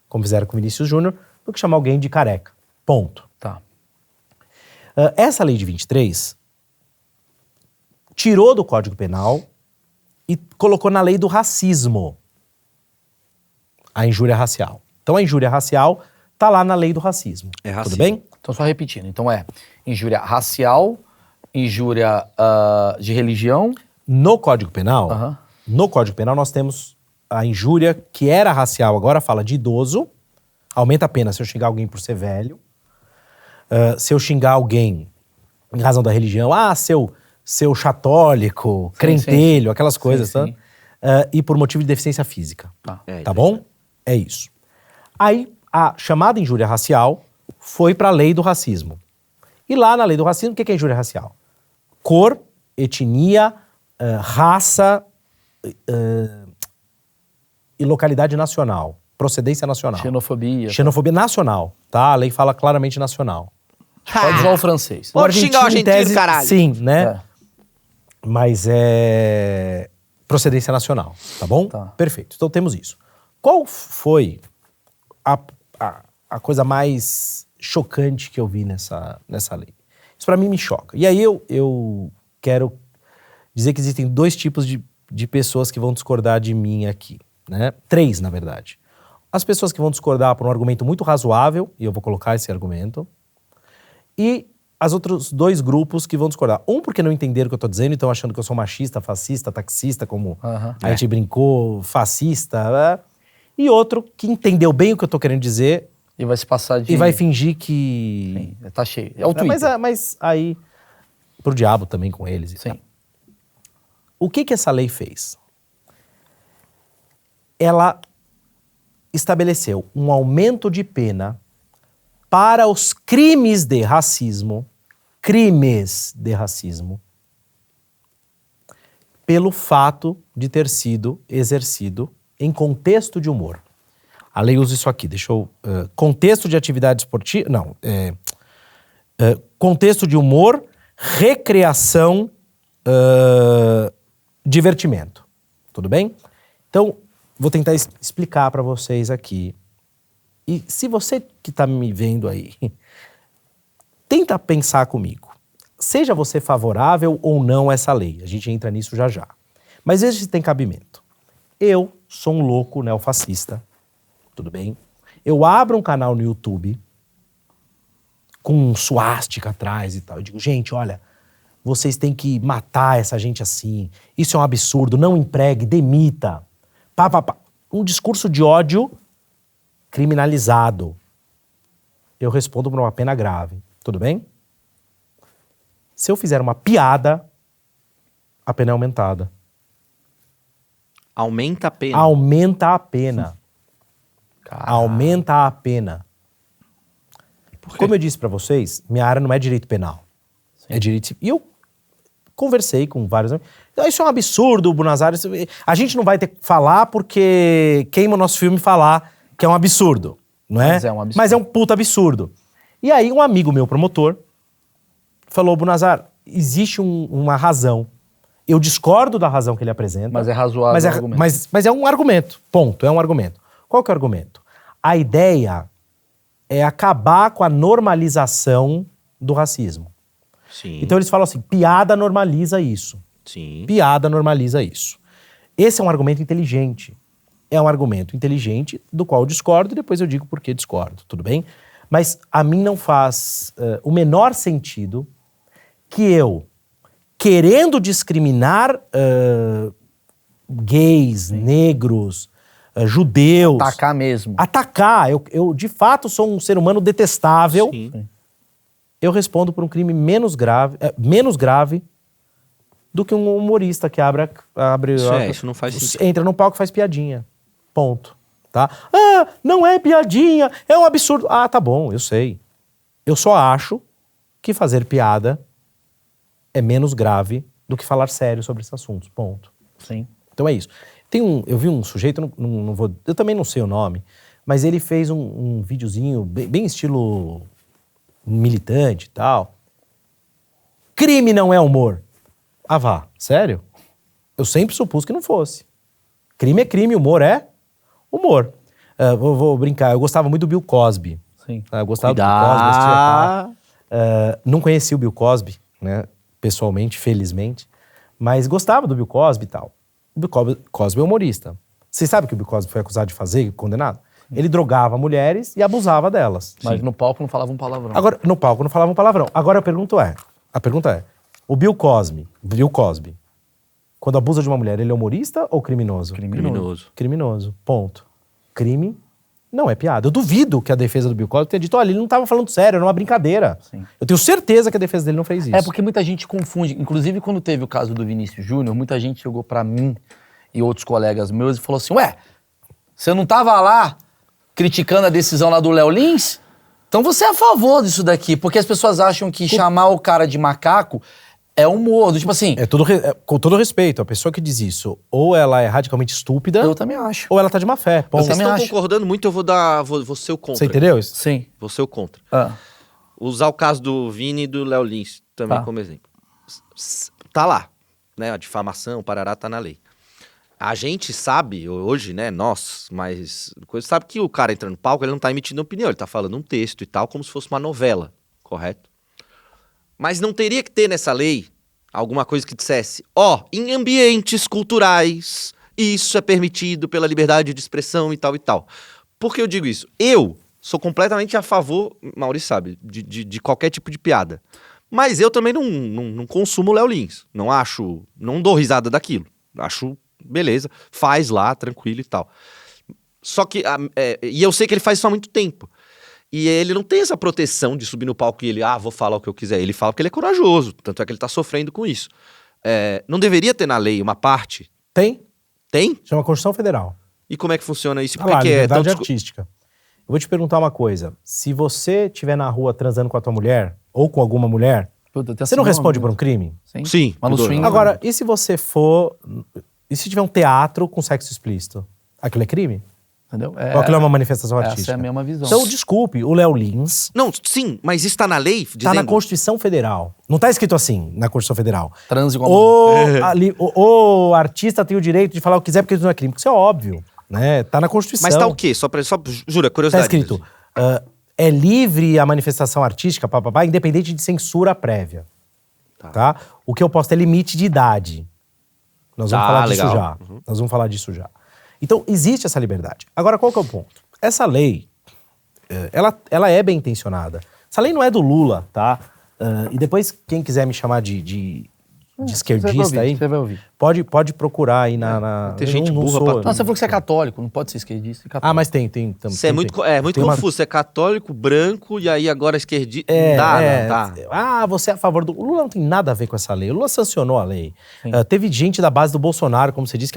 como fizeram com o Vinícius Júnior, do que chamar alguém de careca. Ponto.
Tá.
Essa lei de 23 tirou do Código Penal e colocou na lei do racismo a injúria racial. Então a injúria racial tá lá na lei do racismo.
É racismo.
Tudo bem?
Então, só repetindo. Então injúria racial, injúria de religião.
No Código Penal, nós temos a injúria que era racial, agora fala de idoso, aumenta a pena se eu xingar alguém por ser velho, se eu xingar alguém em razão da religião, seu chatólico, crentelho, aquelas coisas, tá? E por motivo de deficiência física. Tá bom? É isso. Aí, a chamada injúria racial foi para a lei do racismo. E lá na lei do racismo, o que é injúria racial? Cor, etnia, raça e localidade nacional. Procedência nacional. Xenofobia nacional, tá? A lei fala claramente nacional.
Pode usar o francês.
Pode xingar o argentino, caralho.
Sim, né? Mas é procedência nacional, tá bom?
Tá.
Perfeito. Então temos isso. Qual foi a coisa mais chocante que eu vi nessa lei? Isso pra mim me choca. E aí eu quero dizer que existem dois tipos de pessoas que vão discordar de mim aqui, né? 3, na verdade. As pessoas que vão discordar por um argumento muito razoável, e eu vou colocar esse argumento, e as outros 2 grupos que vão discordar. Um porque não entenderam o que eu tô dizendo, então achando que eu sou machista, fascista, taxista, como a gente brincou, fascista, e outro que entendeu bem o que eu tô querendo dizer
e vai se passar de...
e vai fingir que...
Sim, tá cheio. É o Twitter.
Mas aí, pro diabo também com eles.
Sim.
O que essa lei fez? Ela estabeleceu um aumento de pena para os crimes de racismo, pelo fato de ter sido exercido em contexto de humor. A lei usa isso aqui, deixa eu... contexto de atividade esportiva... Não, contexto de humor, recreação, divertimento. Tudo bem? Então, vou tentar explicar para vocês aqui. E se você que tá me vendo aí, tenta pensar comigo. Seja você favorável ou não a essa lei. A gente entra nisso já já. Mas veja se tem cabimento. Eu sou um louco neofascista. Tudo bem? Eu abro um canal no YouTube com um suástica atrás e tal. Eu digo, gente, olha, vocês têm que matar essa gente assim. Isso é um absurdo. Não empregue, demita. Um discurso de ódio criminalizado. Eu respondo por uma pena grave. Tudo bem? Se eu fizer uma piada, a pena é aumentada.
Aumenta a pena?
Aumenta a pena.
Caramba.
Aumenta a pena. Como eu disse pra vocês, minha área não é direito penal. É direito... E eu conversei com vários... Isso é um absurdo, Bunazar. A gente não vai ter que falar porque queima o nosso filme falar que é um absurdo, não é?
Mas é um absurdo.
Mas é um puta absurdo. E aí um amigo meu, promotor, falou, Bunazar, existe uma razão. Eu discordo da razão que ele apresenta.
Mas é razoável o argumento.
Mas é um argumento, ponto, é um argumento. Qual que é o argumento? A ideia é acabar com a normalização do racismo.
Sim.
Então eles falam assim, piada normaliza isso.
Sim.
Piada normaliza isso. Esse é um argumento inteligente. É um argumento inteligente do qual eu discordo e depois eu digo por que discordo, tudo bem? Mas a mim não faz o menor sentido que eu, querendo discriminar gays, negros, judeus.
Atacar mesmo.
Atacar. Eu, de fato, sou um ser humano detestável.
Sim.
Eu respondo por um crime menos grave do que um humorista que abre
Isso não faz sentido.
entra no palco e faz piadinha. Ponto. Tá? Ah, não é piadinha, é um absurdo. Ah, tá bom, eu sei. Eu só acho que fazer piada é menos grave do que falar sério sobre esses assuntos. Ponto.
Sim.
Então é isso. Eu vi um sujeito, eu também não sei o nome, mas ele fez um videozinho bem estilo militante e tal. Crime não é humor. Ah, vá. Sério? Eu sempre supus que não fosse. Crime é crime, humor é humor. Vou brincar. Eu gostava muito do Bill Cosby.
Sim.
Eu gostava do Bill Cosby. assistia, não conheci o Bill Cosby, né? Pessoalmente, felizmente. Mas gostava do Bill Cosby e tal. O Bill Cosby é humorista. Vocês sabem o que o Bill Cosby foi acusado de fazer, condenado? Ele drogava mulheres e abusava delas.
Mas no palco não falava um palavrão.
Agora, no palco não falava um palavrão. Agora a pergunta é, o Bill Cosby, quando abusa de uma mulher, ele é humorista ou criminoso? Criminoso, ponto. Crime não é piada. Eu duvido que a defesa do Bill Cosby tenha dito, olha, ele não estava falando sério, era uma brincadeira.
Sim.
Eu tenho certeza que a defesa dele não fez isso.
É porque muita gente confunde. Inclusive, quando teve o caso do Vinícius Júnior, muita gente chegou pra mim e outros colegas meus e falou assim, ué, você não tava lá criticando a decisão lá do Léo Lins? Então você é a favor disso daqui, porque as pessoas acham que chamar o cara de macaco é humor, tipo assim...
Com todo respeito, a pessoa que diz isso, ou ela é radicalmente estúpida,
Eu também acho.
ou ela tá de má fé. Ponto.
Vocês
também
estão
acho.
concordando muito, eu vou ser o contra.
Você entendeu isso?
Sim.
Vou ser o contra.
Ah.
Usar o caso do Vini e do Léo Lins também
Tá.
como exemplo. Tá lá, né? A difamação, parará, tá na lei. A gente sabe, hoje, né, nós, mas coisa sabe que o cara entra no palco, ele não tá emitindo opinião, ele tá falando um texto e tal, como se fosse uma novela, correto? Mas não teria que ter nessa lei alguma coisa que dissesse, em ambientes culturais, isso é permitido pela liberdade de expressão e tal e tal. Por que eu digo isso? Eu sou completamente a favor, Maurício sabe, de qualquer tipo de piada. Mas eu também não consumo Léo Lins. Não dou risada daquilo. Acho, beleza, faz lá, tranquilo e tal. Só que, e eu sei que ele faz isso há muito tempo. E ele não tem essa proteção de subir no palco e ele, vou falar o que eu quiser. Ele fala porque ele é corajoso, tanto é que ele tá sofrendo com isso. Não deveria ter na lei uma parte?
Tem.
Tem?
Chama Constituição Federal.
E como é que funciona isso?
Tá lá,
Porque
liberdade artística. Eu vou te perguntar uma coisa. Se você estiver na rua transando com a tua mulher, ou com alguma mulher,
Puta,
você não responde por um crime?
Sim.
Sim,
Mas no
mudou.
swing...
Agora, e se você for... E se tiver um teatro com sexo explícito? Aquilo é crime?
Entendeu?
Ou aquilo é uma manifestação
Essa
artística?
é a mesma visão.
Então, desculpe, o Léo Lins
Não, sim, mas isso tá na lei?
tá na Constituição Federal. Não tá escrito assim, na Constituição Federal.
Transe com a mulher.
O artista tem o direito de falar o que quiser porque isso não é crime. Isso é óbvio, né? Tá na Constituição.
Mas tá o quê? Jura,
Tá
curiosidade.
escrito, é livre a manifestação artística, independente de censura prévia. Tá? O que eu posso ter limite de idade. Nós vamos falar disso
legal.
já. Nós vamos falar disso já. Então, existe essa liberdade. Agora, qual que é o ponto? Essa lei, ela é bem intencionada. Essa lei não é do Lula, tá? E depois, quem quiser me chamar de esquerdista aí,
Você vai ouvir.
pode procurar aí na...
Tem
eu
gente burra
sou-
pra
Não, você falou que você é católico, não pode ser esquerdista.
Ah, mas tem.
Você é muito confuso. Você é católico, branco, e aí agora esquerdista. Não dá.
Você é a favor do... O Lula não tem nada a ver com essa lei. O Lula sancionou a lei. Teve gente da base do Bolsonaro, como você disse,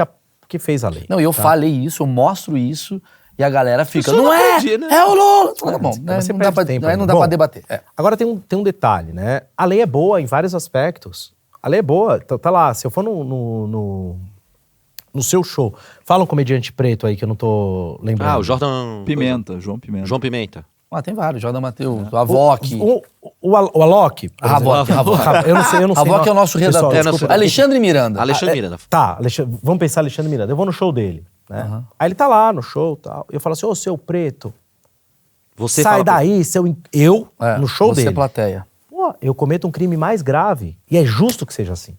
que fez a lei.
Não, e eu
tá?
falei isso, eu mostro isso, e a galera fica,
pessoa
não
não
é,
acredita, né?
é o Lula. Tá bom,
Mas você
não
perde
dá pra,
tempo
aí
aí.
não dá
Bom,
pra debater. É.
Agora tem um detalhe, né? A lei é boa em vários aspectos. A lei é boa. Tá lá, se eu for no seu show, fala um comediante preto aí que eu não tô lembrando.
O João Pimenta. João Pimenta.
Tem vários, Jordan Matheus, o Avoc.
O Alok. por
Avoc,
exemplo.
Avoc.
Eu não sei.
Avoc é o nosso redator.
Pessoal,
Desculpa. Alexandre Miranda.
Alexandre Miranda.
Tá, vamos pensar Alexandre Miranda. Eu vou no show dele, né? Aí ele tá lá no show e tal. Eu falo assim, ô, seu preto,
Você
sai
fala
daí, no show
você
dele.
plateia.
Pô, eu cometo um crime mais grave. E é justo que seja assim.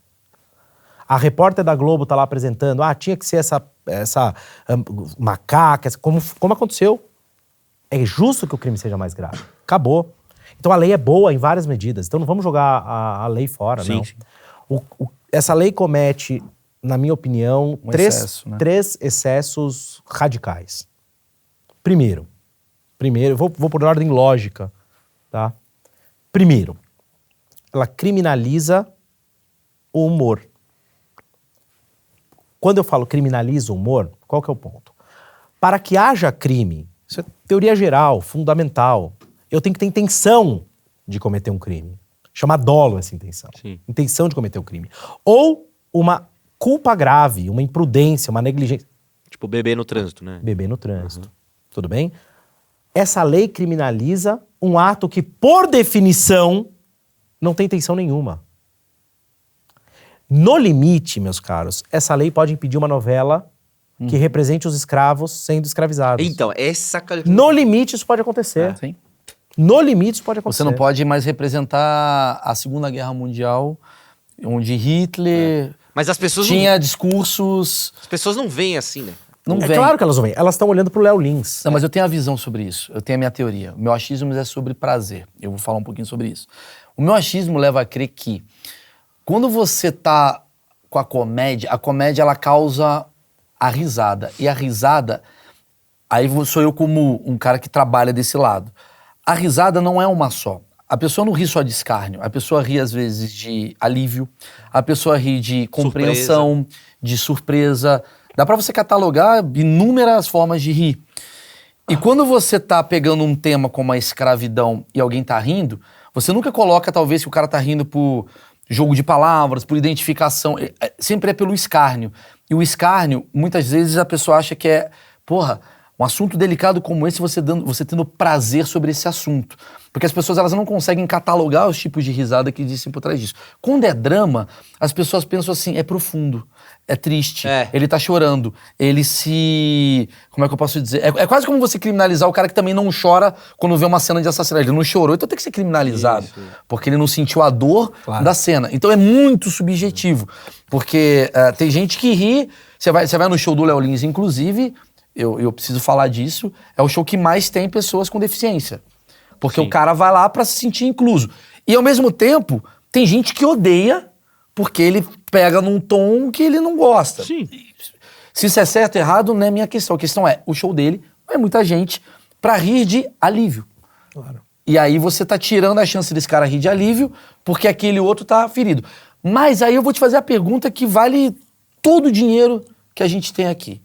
A repórter da Globo tá lá apresentando, tinha que ser essa macaca, como aconteceu. É justo que o crime seja mais grave. Acabou. Então a lei é boa em várias medidas. Então não vamos jogar a lei fora,
Sim,
não.
sim.
Essa lei comete, na minha opinião,
Um
três,
excesso, né?
três excessos radicais. Primeiro, vou por ordem lógica, tá? Primeiro, ela criminaliza o humor. Quando eu falo criminaliza o humor, qual que é o ponto? Para que haja crime, isso é teoria geral, fundamental, eu tenho que ter intenção de cometer um crime. Chama dolo essa intenção.
Sim.
Intenção de cometer um crime. Ou uma culpa grave, uma imprudência, uma negligência.
Tipo, beber no trânsito, né?
Beber no trânsito. Tudo bem? Essa lei criminaliza um ato que, por definição, não tem intenção nenhuma. No limite, meus caros, essa lei pode impedir uma novela que represente os escravos sendo escravizados.
Então, essa...
No limite, isso pode acontecer.
Sim.
No limite, isso pode acontecer.
Você não pode mais representar a Segunda Guerra Mundial, onde Hitler
Mas as pessoas
tinha discursos...
As pessoas não veem assim, né?
Não
É
vem.
claro que elas não veem. Elas estão olhando pro Léo Lins.
Não, mas eu tenho a visão sobre isso. Eu tenho a minha teoria. O meu achismo é sobre prazer. Eu vou falar um pouquinho sobre isso. O meu achismo leva a crer que quando você tá com a comédia ela causa a risada. E a risada, aí sou eu como um cara que trabalha desse lado. A risada não é uma só. A pessoa não ri só de escárnio. A pessoa ri, às vezes, de alívio. A pessoa ri de compreensão, de surpresa. Dá pra você catalogar inúmeras formas de rir. E quando você tá pegando um tema como a escravidão e alguém tá rindo, você nunca coloca, talvez, que o cara tá rindo por jogo de palavras, por identificação. Sempre é pelo escárnio. E o escárnio, muitas vezes, a pessoa acha que é... Porra, um assunto delicado como esse, você tendo prazer sobre esse assunto. Porque as pessoas elas não conseguem catalogar os tipos de risada que existem por trás disso. Quando é drama, as pessoas pensam assim, é profundo, é triste, ele tá chorando, ele se... Como é que eu posso dizer? É quase como você criminalizar o cara que também não chora quando vê uma cena de assassinato. Ele não chorou, então tem que ser criminalizado. Porque ele não sentiu a dor da cena. Então é muito subjetivo. Porque tem gente que ri... Você vai no show do Léo Lins, inclusive... Eu preciso falar disso, é o show que mais tem pessoas com deficiência. Porque o cara vai lá pra se sentir incluso. E ao mesmo tempo, tem gente que odeia porque ele pega num tom que ele não gosta.
Sim.
Se isso é certo ou errado, não é minha questão. A questão é, o show dele vai muita gente pra rir de alívio.
Claro.
E aí você tá tirando a chance desse cara rir de alívio porque aquele outro tá ferido. Mas aí eu vou te fazer a pergunta que vale todo o dinheiro que a gente tem aqui.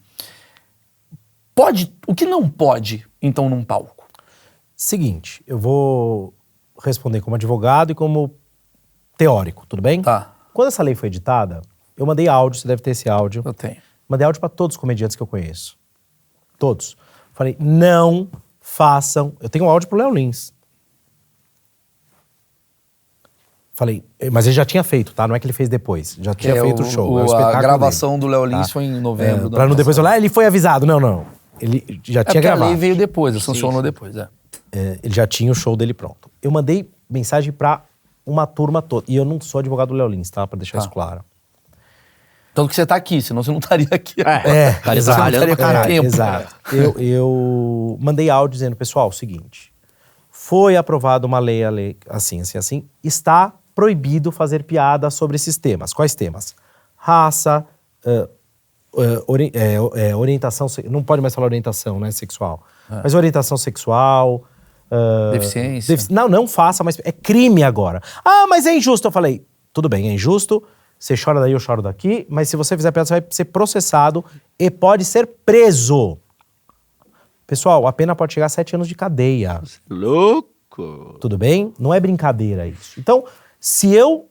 O que não pode, então, num palco?
Seguinte, eu vou responder como advogado e como teórico, tudo bem?
Tá.
Quando essa lei foi editada, eu mandei áudio, você deve ter esse áudio.
Eu tenho.
Mandei áudio pra todos os comediantes que eu conheço. Todos. Falei, não façam... Eu tenho um áudio pro Léo Lins. Falei, mas ele já tinha feito, tá? Não é que ele fez depois. Já tinha feito o show. É o espetáculo
a gravação
dele,
do Léo Lins
tá?
foi em novembro.
Pra não depois falar, ele foi avisado. Não. Ele já tinha
porque
gravado.
a lei veio depois, sancionou depois.
Ele já tinha o show dele pronto. Eu mandei mensagem pra uma turma toda. E eu não sou advogado do Léo Lins, tá? Pra deixar isso claro.
Tanto que você tá aqui, senão você não estaria aqui.
Estaria
exato.
trabalhando pra caralho.
tempo.
Exato. Eu mandei áudio dizendo, pessoal, o seguinte. Foi aprovada uma lei, assim. Está proibido fazer piada sobre esses temas. Quais temas? Raça, orientação... Não pode mais falar orientação, né, sexual. Mas orientação sexual...
Deficiência.
Não faça, mas é crime agora. Ah, mas é injusto. Eu falei, tudo bem, é injusto. Você chora daí, eu choro daqui. Mas se você fizer piada, você vai ser processado e pode ser preso. Pessoal, a pena pode chegar a 7 anos de cadeia.
Louco!
Tudo bem? Não é brincadeira isso. Então, se eu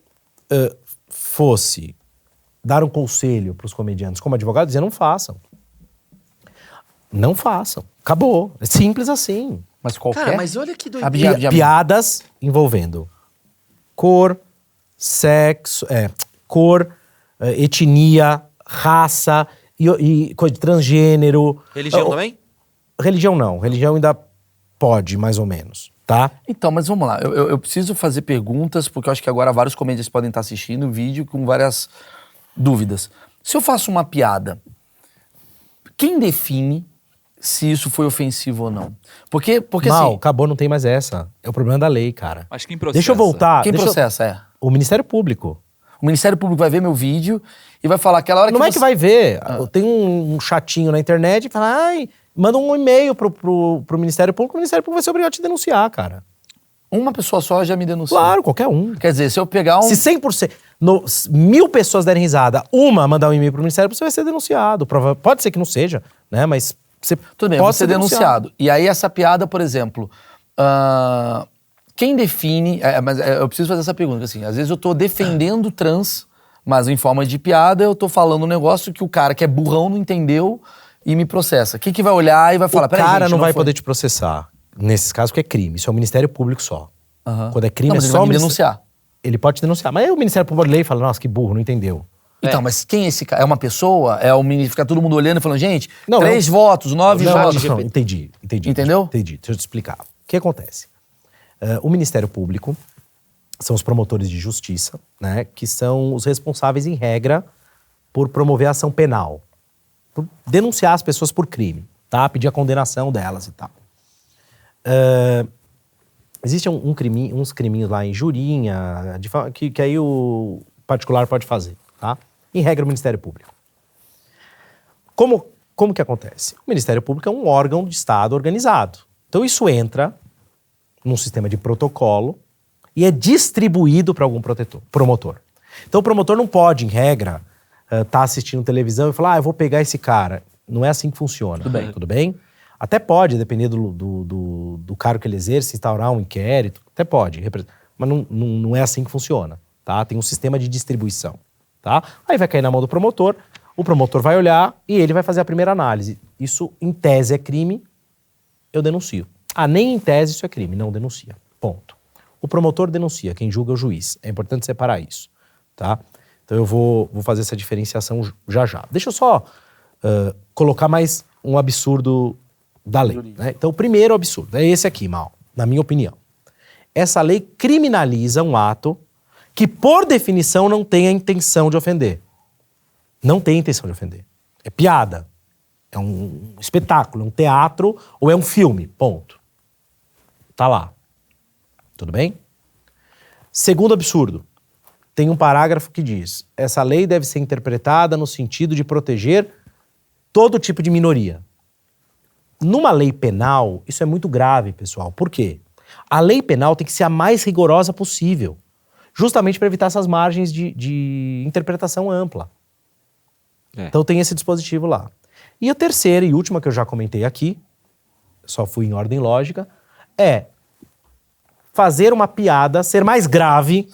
fosse dar um conselho para os comediantes como advogado, dizer, não façam. Não façam. Acabou. É simples assim.
Mas qualquer...
Cara, mas olha que doideira.
Piadas envolvendo cor, sexo, etnia, raça e coisa de transgênero.
Religião também?
Religião não. Religião ainda pode, mais ou menos, tá?
Então, mas vamos lá. Eu preciso fazer perguntas, porque eu acho que agora vários comediantes podem estar assistindo o vídeo com várias dúvidas. Se eu faço uma piada, quem define se isso foi ofensivo ou não? Porque assim...
acabou, não tem mais essa. É o problema da lei, cara.
Mas quem processa?
Deixa eu voltar.
Quem processa,
O Ministério Público.
O Ministério Público vai ver meu vídeo e vai falar aquela hora que
Não é
você...
que vai ver. Tem um chatinho na internet e fala, manda um e-mail pro Ministério Público, o Ministério Público vai ser obrigado a te denunciar, cara.
Uma pessoa só já me denuncia.
Claro, qualquer um.
Quer dizer, se eu pegar um...
Se 100%, 1000 pessoas derem risada, uma mandar um e-mail pro Ministério Público, você vai ser denunciado. Pode ser que não seja, né? Mas você
Tudo bem,
pode
ser denunciado. E aí essa piada, por exemplo, quem define... eu preciso fazer essa pergunta, assim, às vezes eu tô defendendo trans, mas em forma de piada eu tô falando um negócio que o cara que é burrão não entendeu e me processa. Quem que vai olhar e vai falar...
O cara
gente,
não vai
foi.
poder te processar, nesses casos, porque é crime. Isso é o Ministério Público só. Quando é crime,
Não, mas
é
ele
só
vai
o
me
Ministério...
denunciar.
Ele pode te denunciar. Mas aí o Ministério Público olha e fala, nossa, que burro, não entendeu.
Então, mas quem é esse cara? É uma pessoa? É o ministro? Fica todo mundo olhando e falando, gente,
Não,
3 votos, 9 votos.
Não, entendi.
Entendeu?
Entendi. Deixa eu te explicar. O que acontece? O Ministério Público são os promotores de justiça, né? Que são os responsáveis, em regra, por promover a ação penal. Por denunciar as pessoas por crime, tá? Pedir a condenação delas e tal. Existem uns criminhos lá em jurinha, que aí o particular pode fazer, tá? Em regra, o Ministério Público. Como que acontece? O Ministério Público é um órgão de Estado organizado. Então isso entra num sistema de protocolo e é distribuído para algum promotor. Então o promotor não pode, em regra, tá assistindo televisão e falar, eu vou pegar esse cara. Não é assim que funciona. Tudo bem? Até pode, dependendo do cargo que ele exerce, instaurar um inquérito, até pode, mas não é assim que funciona, tá? Tem um sistema de distribuição, tá? Aí vai cair na mão do promotor, o promotor vai olhar e ele vai fazer a primeira análise. Isso, em tese, é crime, eu denuncio. Nem em tese isso é crime, não denuncia, ponto. O promotor denuncia, quem julga é o juiz. É importante separar isso, tá? Então eu vou fazer essa diferenciação já. Deixa eu só colocar mais um absurdo da lei, né? Então, o primeiro absurdo é esse aqui, Mal, na minha opinião. Essa lei criminaliza um ato que, por definição, não tem a intenção de ofender. Não tem a intenção de ofender. É piada. É um espetáculo, é um teatro ou é um filme, ponto. Tá lá. Tudo bem? Segundo absurdo. Tem um parágrafo que diz: essa lei deve ser interpretada no sentido de proteger todo tipo de minoria. Numa lei penal, isso é muito grave, pessoal. Por quê? A lei penal tem que ser a mais rigorosa possível, justamente para evitar essas margens de interpretação ampla. Então tem esse dispositivo lá. E a terceira e última que eu já comentei aqui, só fui em ordem lógica, é fazer uma piada ser mais grave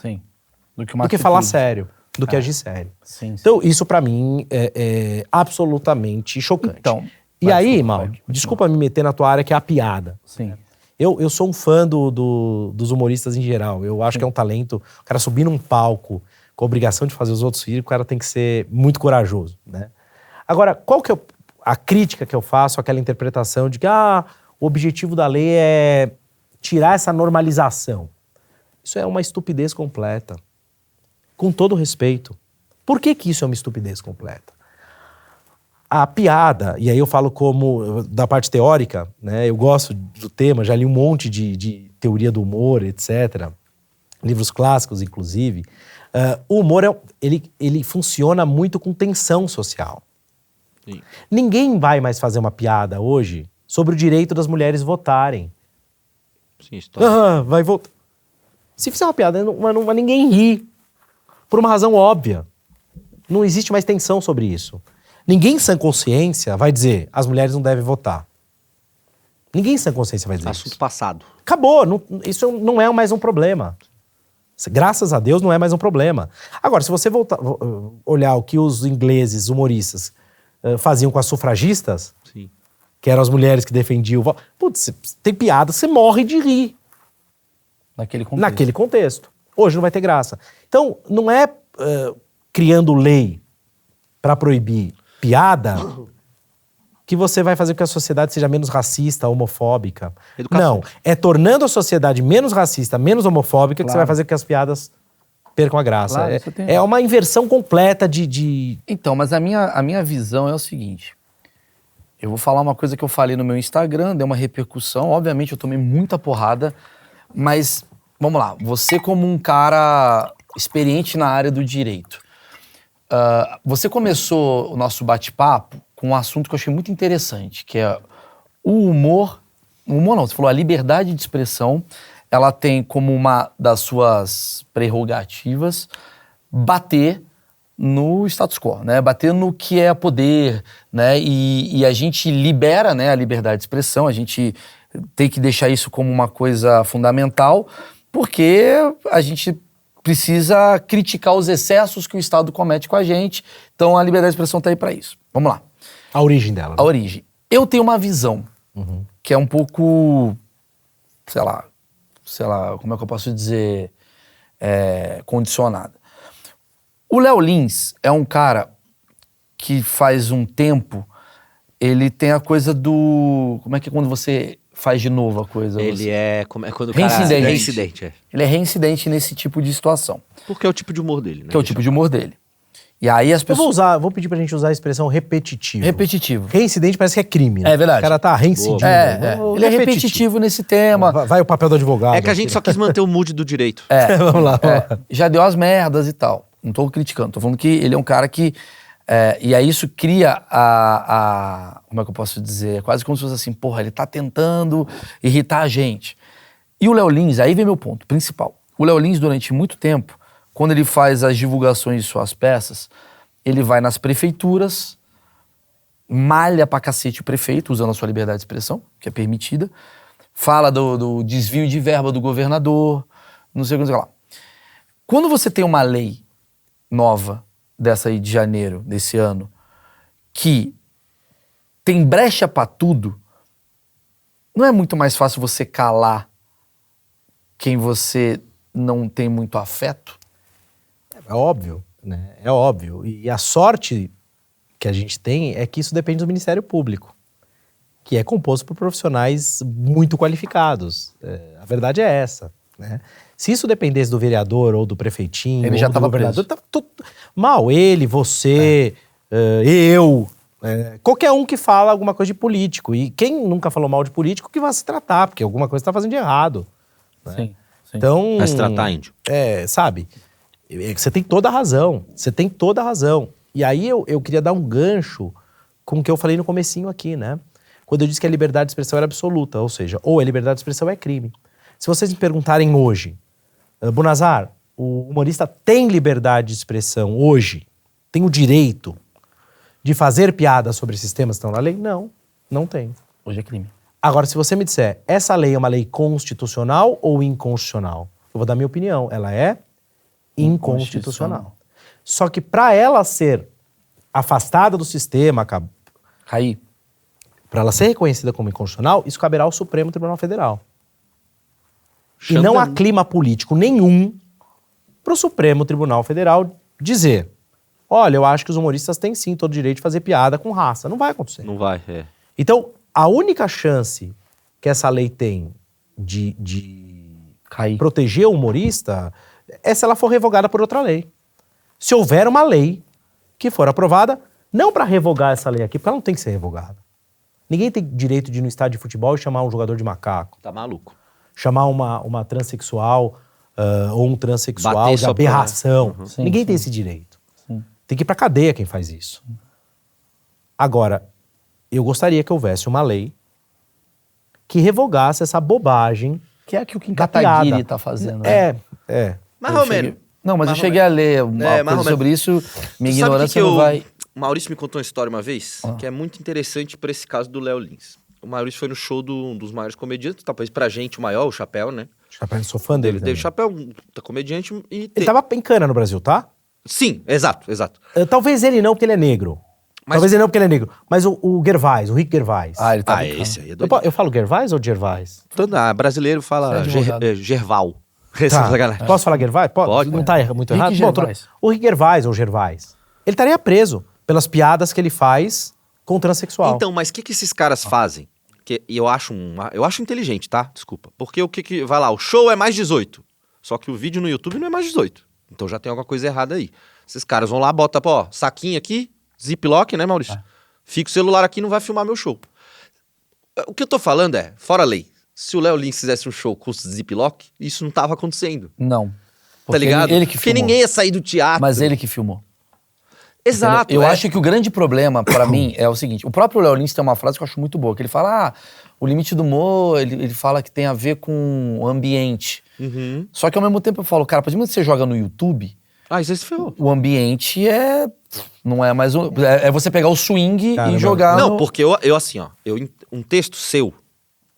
do que falar sério, do que agir sério.
Sim.
Então isso para mim é absolutamente chocante.
Então,
e aí, Mal, desculpa me meter na tua área que é a piada.
Sim.
Eu sou um fã dos humoristas em geral. Eu acho que é um talento. O cara subir num palco com a obrigação de fazer os outros rir, o cara tem que ser muito corajoso, né? Agora, qual que é a crítica que eu faço àquela interpretação de que o objetivo da lei é tirar essa normalização? Isso é uma estupidez completa. Com todo respeito. Por que isso é uma estupidez completa? A piada, e aí eu falo como da parte teórica, né? Eu gosto do tema, já li um monte de teoria do humor, etc. Livros clássicos, inclusive. O humor, ele funciona muito com tensão social.
Sim.
Ninguém vai mais fazer uma piada hoje sobre o direito das mulheres votarem.
Sim, história.
Vai votar. Se fizer uma piada, ninguém ri. Por uma razão óbvia. Não existe mais tensão sobre isso. Ninguém em sã consciência vai dizer as mulheres não devem votar. Ninguém em sã consciência vai dizer
Assunto
isso.
passado.
Acabou. Isso não é mais um problema. Graças a Deus não é mais um problema. Agora, se você olhar o que os ingleses humoristas faziam com as sufragistas,
Sim.
que eram as mulheres que defendiam o voto, putz, tem piada, você morre de rir. Naquele contexto. Hoje não vai ter graça. Então, não é criando lei para proibir piada que você vai fazer com que a sociedade seja menos racista, homofóbica.
Educação.
Não, é tornando a sociedade menos racista, menos homofóbica, que você vai fazer com que as piadas percam a graça.
Claro,
é uma inversão completa de...
Então, mas a minha visão é o seguinte. Eu vou falar uma coisa que eu falei no meu Instagram, deu uma repercussão. Obviamente, eu tomei muita porrada, mas, vamos lá. Você como um cara experiente na área do direito. Você começou o nosso bate-papo com um assunto que eu achei muito interessante, que é o humor. O humor não, você falou a liberdade de expressão, ela tem como uma das suas prerrogativas bater no status quo, né? Bater no que é poder, né? E a gente libera, né, a liberdade de expressão, a gente tem que deixar isso como uma coisa fundamental, porque a gente precisa criticar os excessos que o Estado comete com a gente. Então a liberdade de expressão está aí para isso. Vamos lá.
A origem dela. Né?
A origem. Eu tenho uma visão que é um pouco, sei lá, como é que eu posso dizer, condicionada. O Léo Lins é um cara que faz um tempo, ele tem a coisa do... Como é que é quando você faz de novo a coisa?
Ele quando o cara...
Reincidente.
Reincidente, é.
Ele é reincidente nesse tipo de situação.
Porque é o tipo de humor dele, né?
Que é o tipo de humor dele. E aí as pessoas...
Vou pedir pra gente usar a expressão repetitivo.
Repetitivo.
Reincidente parece que é crime. Né?
É verdade.
O cara tá reincidindo.
Ele é repetitivo nesse tema.
Vai o papel do advogado.
É que a gente só quis manter o mood do direito.
Vamos lá.
Já deu as merdas e tal. Não tô criticando, tô falando que ele é um cara que... e aí isso cria como é que eu posso dizer? Quase como se fosse assim, porra, ele tá tentando irritar a gente. E o Léo Lins, aí vem meu ponto principal. O Léo Lins, durante muito tempo, quando ele faz as divulgações de suas peças, ele vai nas prefeituras, malha pra cacete o prefeito, usando a sua liberdade de expressão, que é permitida, fala do desvio de verba do governador, não sei o que lá. Quando você tem uma lei nova, dessa aí de janeiro, desse ano, que tem brecha pra tudo, não é muito mais fácil você calar quem você não tem muito afeto?
É óbvio, né? É óbvio. E a sorte que a gente tem é que isso depende do Ministério Público, que é composto por profissionais muito qualificados. A verdade é essa, né? Se isso dependesse do vereador ou do prefeitinho,
ele já estava
governador, tava mal. Ele, você, eu, qualquer um que fala alguma coisa de político. E quem nunca falou mal de político que vai se tratar, porque alguma coisa está fazendo de errado. Né?
Sim.
Então,
Vai se tratar, índio.
Sabe? Você tem toda a razão. Você tem toda a razão. E aí eu queria dar um gancho com o que eu falei no comecinho aqui, né? Quando eu disse que a liberdade de expressão era absoluta, ou seja, ou a liberdade de expressão é crime. Se vocês me perguntarem hoje, Bonazar, o humorista tem liberdade de expressão hoje? Tem o direito de fazer piada sobre esses temas que estão na lei? Não, não tem.
Hoje é crime.
Agora, se você me disser, essa lei é uma lei constitucional ou inconstitucional? Eu vou dar minha opinião. Ela é inconstitucional. Só que para ela ser afastada do sistema,
Cair.
para ela ser reconhecida como inconstitucional, isso caberá ao Supremo Tribunal Federal.
Chama
E não há
também.
clima político nenhum para o Supremo Tribunal Federal dizer: olha, eu acho que os humoristas têm sim todo o direito de fazer piada com raça. Não vai acontecer.
Não vai,
Então, a única chance que essa lei tem de
Cair.
proteger o humorista é se ela for revogada por outra lei. Se houver uma lei que for aprovada, não para revogar essa lei aqui, porque ela não tem que ser revogada. Ninguém tem direito de ir no estádio de futebol e chamar um jogador de macaco.
Tá maluco.
Chamar uma transexual ou um transexual
Bater
de
só pra-
aberração.
Sim,
Ninguém
sim.
tem esse direito.
Sim.
Tem que ir pra cadeia quem faz isso. Agora, eu gostaria que houvesse uma lei que revogasse essa bobagem
Que é o que o Kim
da
Kataguiri
piada.
tá fazendo, né?
Mais
Eu
ou
cheguei-
menos.
Não, mas eu
Mais ou
cheguei a ler uma
mais ou
coisa
menos.
sobre isso. Minha
Tu sabe
ignorância
que
não vai...
O Maurício me contou uma história uma vez, que é muito interessante pra esse caso do Léo Lins. O Maurício foi no show um dos maiores comediantes, talvez pra gente o maior, o Chapéu, né?
Chapéu, sou fã dele.
Dave
também.
Chapéu, um puta comediante e...
Ele tava em cana no Brasil, tá?
Sim, exato.
Talvez ele não, porque ele é negro.
Mas-
Talvez ele não, porque ele é negro. Mas o Gervais, o Rick Gervais.
Ele tá
Ah,
brincando.
esse aí é
eu,
doido.
eu falo Gervais ou Gervais?
Brasileiro fala
Você é advogado.
Gerval.
Tá.
Sacanagem.
Posso falar Gervais?
Pode,
Não tá muito
Rick
errado?
Gervais.
O Rick Gervais ou Gervais. Ele estaria preso pelas piadas que ele faz com transexual.
Então, mas o que esses caras fazem? E eu acho inteligente, tá? Desculpa. Porque vai lá, o show é mais 18. Só que o vídeo no YouTube não é mais 18. Então já tem alguma coisa errada aí. Esses caras vão lá, botam, saquinho aqui, ziplock, né, Maurício? Fica o celular aqui e não vai filmar meu show. O que eu tô falando fora lei. Se o Léo Lins fizesse um show com ziplock, isso não tava acontecendo.
Não. Porque
ligado?
ele que
Porque
filmou.
ninguém ia sair do teatro.
Mas ele que filmou.
Exato.
Eu acho que o grande problema, pra mim, é o seguinte. O próprio Léo Lins tem uma frase que eu acho muito boa, que ele fala, o limite do humor, ele fala que tem a ver com o ambiente.
Uhum.
Só que ao mesmo tempo eu falo, cara, a partir do momento que você joga no YouTube,
Isso aí se ferrou.
o ambiente não é mais um... É você pegar o swing
Caramba.
e jogar
Não,
no...
porque eu assim, ó, um texto seu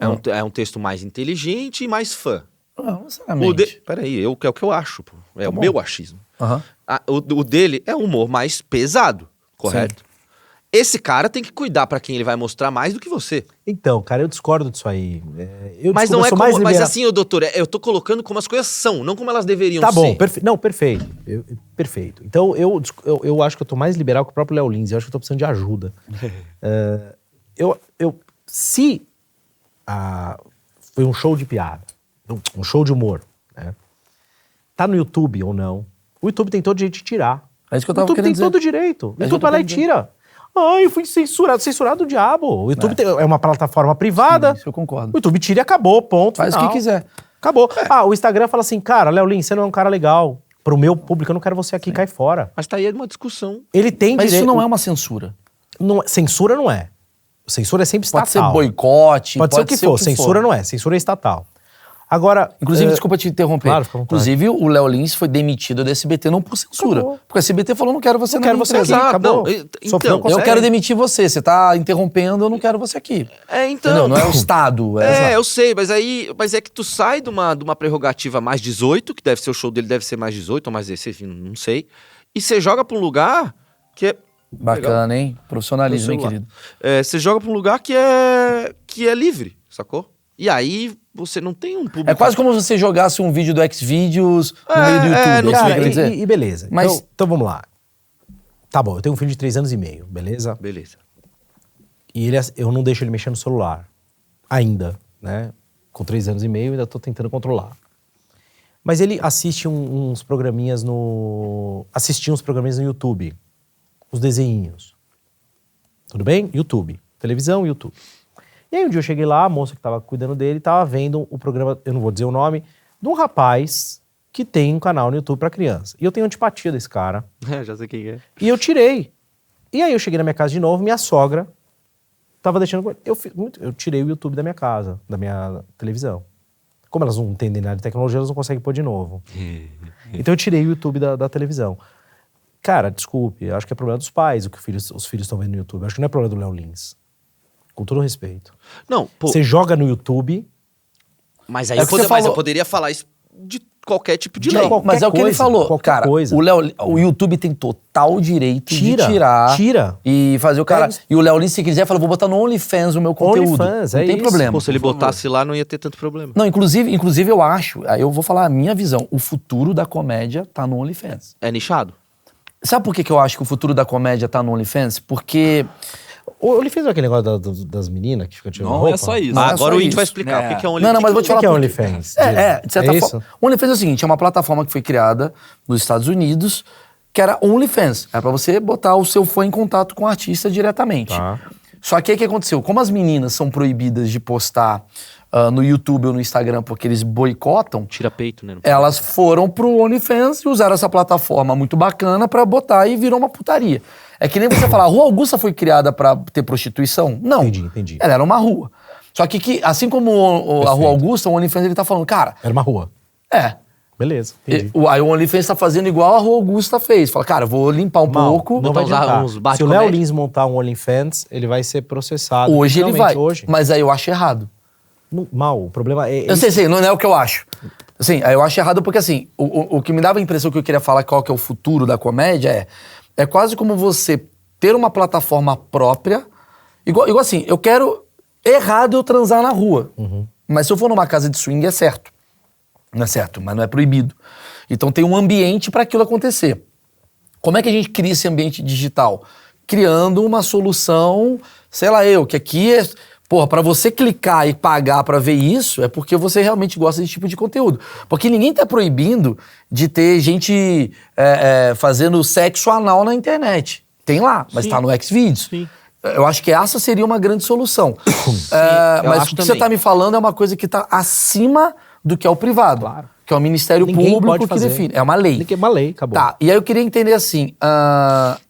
é um texto mais inteligente e mais fã.
Não necessariamente.
Peraí, é o que eu acho, pô. É o
bom.
meu achismo.
Aham.
O dele é um humor mais pesado, correto? Esse cara tem que cuidar pra quem ele vai mostrar mais do que você.
Então, cara, eu discordo disso aí.
Mas não é
sou mais
como... Mas
liberal.
assim, doutor, eu tô colocando como as coisas são, não como elas deveriam
Tá bom,
ser.
não, perfeito. Perfeito. Então, eu acho que eu tô mais liberal que o próprio Léo Lins. Eu acho que eu tô precisando de ajuda. Se foi um show de piada, um show de humor, né? Tá no YouTube ou não, o YouTube tem todo o direito de tirar.
É isso que eu
O
tava
YouTube
querendo
tem
dizer.
todo o direito. O
É isso que
YouTube
eu
vai lá e
tô
tira. Eu fui censurado. Censurado o diabo. O YouTube é uma plataforma privada.
Isso eu concordo.
O YouTube tira e acabou, ponto.
Faz o
final.
que quiser.
Acabou. O Instagram fala assim, cara, Léo Lins, você não é um cara legal. Pro meu público, eu não quero você aqui, cai fora.
Mas tá aí uma discussão.
Ele tem
Mas
direito...
isso não é uma censura.
Censura não é. Censura é sempre estatal.
Pode ser boicote,
Pode ser o que for. Censura não é. Censura é estatal. Agora...
Inclusive, desculpa te interromper.
Claro, fica à vontade.
Inclusive, o Léo Lins foi demitido da SBT não por censura.
Acabou.
Porque a SBT falou, não quero você
Não
na
quero
minha
você aqui,
empresa.
acabou.
Não,
Sofreu
então,
consegue.
Eu quero demitir você. Você tá interrompendo, eu não quero você aqui.
Então...
Entendeu? Não é o Estado.
Eu sei, mas é que tu sai de uma prerrogativa mais 18, que deve ser o show dele, deve ser mais 18 ou mais 16, não sei, e você joga pra um lugar que é...
Bacana, hein? Profissionalismo, hein,
Celular.
querido?
Você joga pra um lugar que é livre, sacou? E aí você não tem um público...
É quase como se você jogasse um vídeo do Xvideos no meio do YouTube.
não
é isso que
Cara,
eu quero dizer?
e beleza.
Mas-
Então vamos lá. Tá bom, eu tenho um filho de 3 anos e meio, beleza?
Beleza.
E eu não deixo ele mexer no celular. Ainda, né? Com 3 anos e meio, ainda tô tentando controlar. Mas ele assiste uns programinhas no... Assistia uns programinhas no YouTube. Os desenhinhos. Tudo bem? YouTube. Televisão, YouTube. E aí um dia eu cheguei lá, a moça que tava cuidando dele tava vendo o programa, eu não vou dizer o nome, de um rapaz que tem um canal no YouTube pra criança. E eu tenho antipatia desse cara.
Já sei quem é.
E eu tirei. E aí eu cheguei na minha casa de novo, minha sogra tava deixando... Eu tirei o YouTube da minha casa, da minha televisão. Como elas não entendem nada de tecnologia, elas não conseguem pôr de novo. Então eu tirei o YouTube da televisão. Cara, desculpe, eu acho que é problema dos pais o que os filhos estão vendo no YouTube. Eu acho que não é problema do Léo Lins. Com todo respeito.
Não, pô,
Você joga no YouTube...
mas aí
É o que você
mas
falou.
eu poderia falar isso de qualquer tipo de
De
lei.
qualquer
Mas é o que ele
coisa,
falou.
qualquer
Cara,
coisa.
o YouTube tem total direito de tirar.
Tira.
E fazer o cara... E o Léo Lins, se quiser, fala, vou botar no OnlyFans o meu conteúdo.
OnlyFans,
não
é
tem
isso.
problema.
Pô, se ele
Por favor.
botasse lá, não ia ter tanto problema.
Não, inclusive eu acho, aí eu vou falar a minha visão, o futuro da comédia tá no OnlyFans.
É nichado?
Sabe por que eu acho que o futuro da comédia tá no OnlyFans? Porque...
Ele fez aquele negócio das meninas que ficam tirando
Não
roupa?
é só isso.
Não é
Agora
só
o Índio
isso.
vai explicar
É.
o que é OnlyFans.
Não, mas vou te
O que
falar
é
por quê.
OnlyFans?
De certa
É
forma.
isso?
O OnlyFans é o seguinte, é uma plataforma que foi criada nos Estados Unidos, que era OnlyFans. Era pra você botar o seu fã em contato com o artista diretamente.
Tá.
Só que aí o que aconteceu? Como as meninas são proibidas de postar no YouTube ou no Instagram porque eles boicotam,
Tira peito, né?
elas foram pro OnlyFans e usaram essa plataforma muito bacana pra botar e virou uma putaria. É que nem você falar, a Rua Augusta foi criada pra ter prostituição? Não.
Entendi.
Ela era uma rua. Só que assim como a Rua Augusta, o OnlyFans ele tá falando, cara,
Era uma rua. Beleza, entendi.
aí o OnlyFans tá fazendo igual a Rua Augusta fez. Fala, cara, eu vou limpar um pouco.
Não
botar
vai
uns
adiantar.
uns bar de
Se o Léo
comédia.
Lins montar um OnlyFans, ele vai ser processado.
Hoje ele vai.
Finalmente, Hoje.
Mas aí eu acho errado.
Mal, o problema é...
Eu sei, não é o que eu acho. Assim, aí eu acho errado porque, assim, o que me dava a impressão que eu queria falar qual que é o futuro da comédia é quase como você ter uma plataforma própria. Igual assim, eu quero errado eu transar na rua. Mas se eu for numa casa de swing, é certo. Não é certo, mas não é proibido. Então tem um ambiente para aquilo acontecer. Como é que a gente cria esse ambiente digital? Criando uma solução, sei lá que aqui é... Porra, pra você clicar e pagar pra ver isso, é porque você realmente gosta desse tipo de conteúdo. Porque ninguém tá proibindo de ter gente fazendo sexo anal na internet. Tem lá, mas
Sim.
tá no Xvideos.
Sim.
Eu acho que essa seria uma grande solução.
eu
Mas
acho
o que você
também.
tá me falando é uma coisa que tá acima do que é o privado.
Claro.
que é o Ministério
Ninguém
Público
pode
que
fazer.
define. É uma lei.
É uma lei, acabou.
Tá, e aí eu queria entender assim,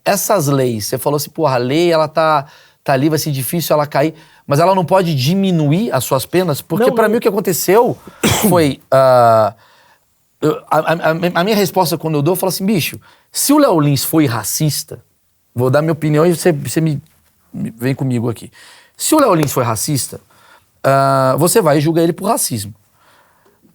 essas leis, você falou assim, porra, a lei, ela tá ali, vai ser difícil ela cair, mas ela não pode diminuir as suas penas? Porque pra mim o que aconteceu foi... a minha resposta quando eu dou, eu falo assim, bicho, se o Léo Lins foi racista, vou dar minha opinião e você me vem comigo aqui. Se o Léo Lins foi racista, você vai julgar ele por racismo.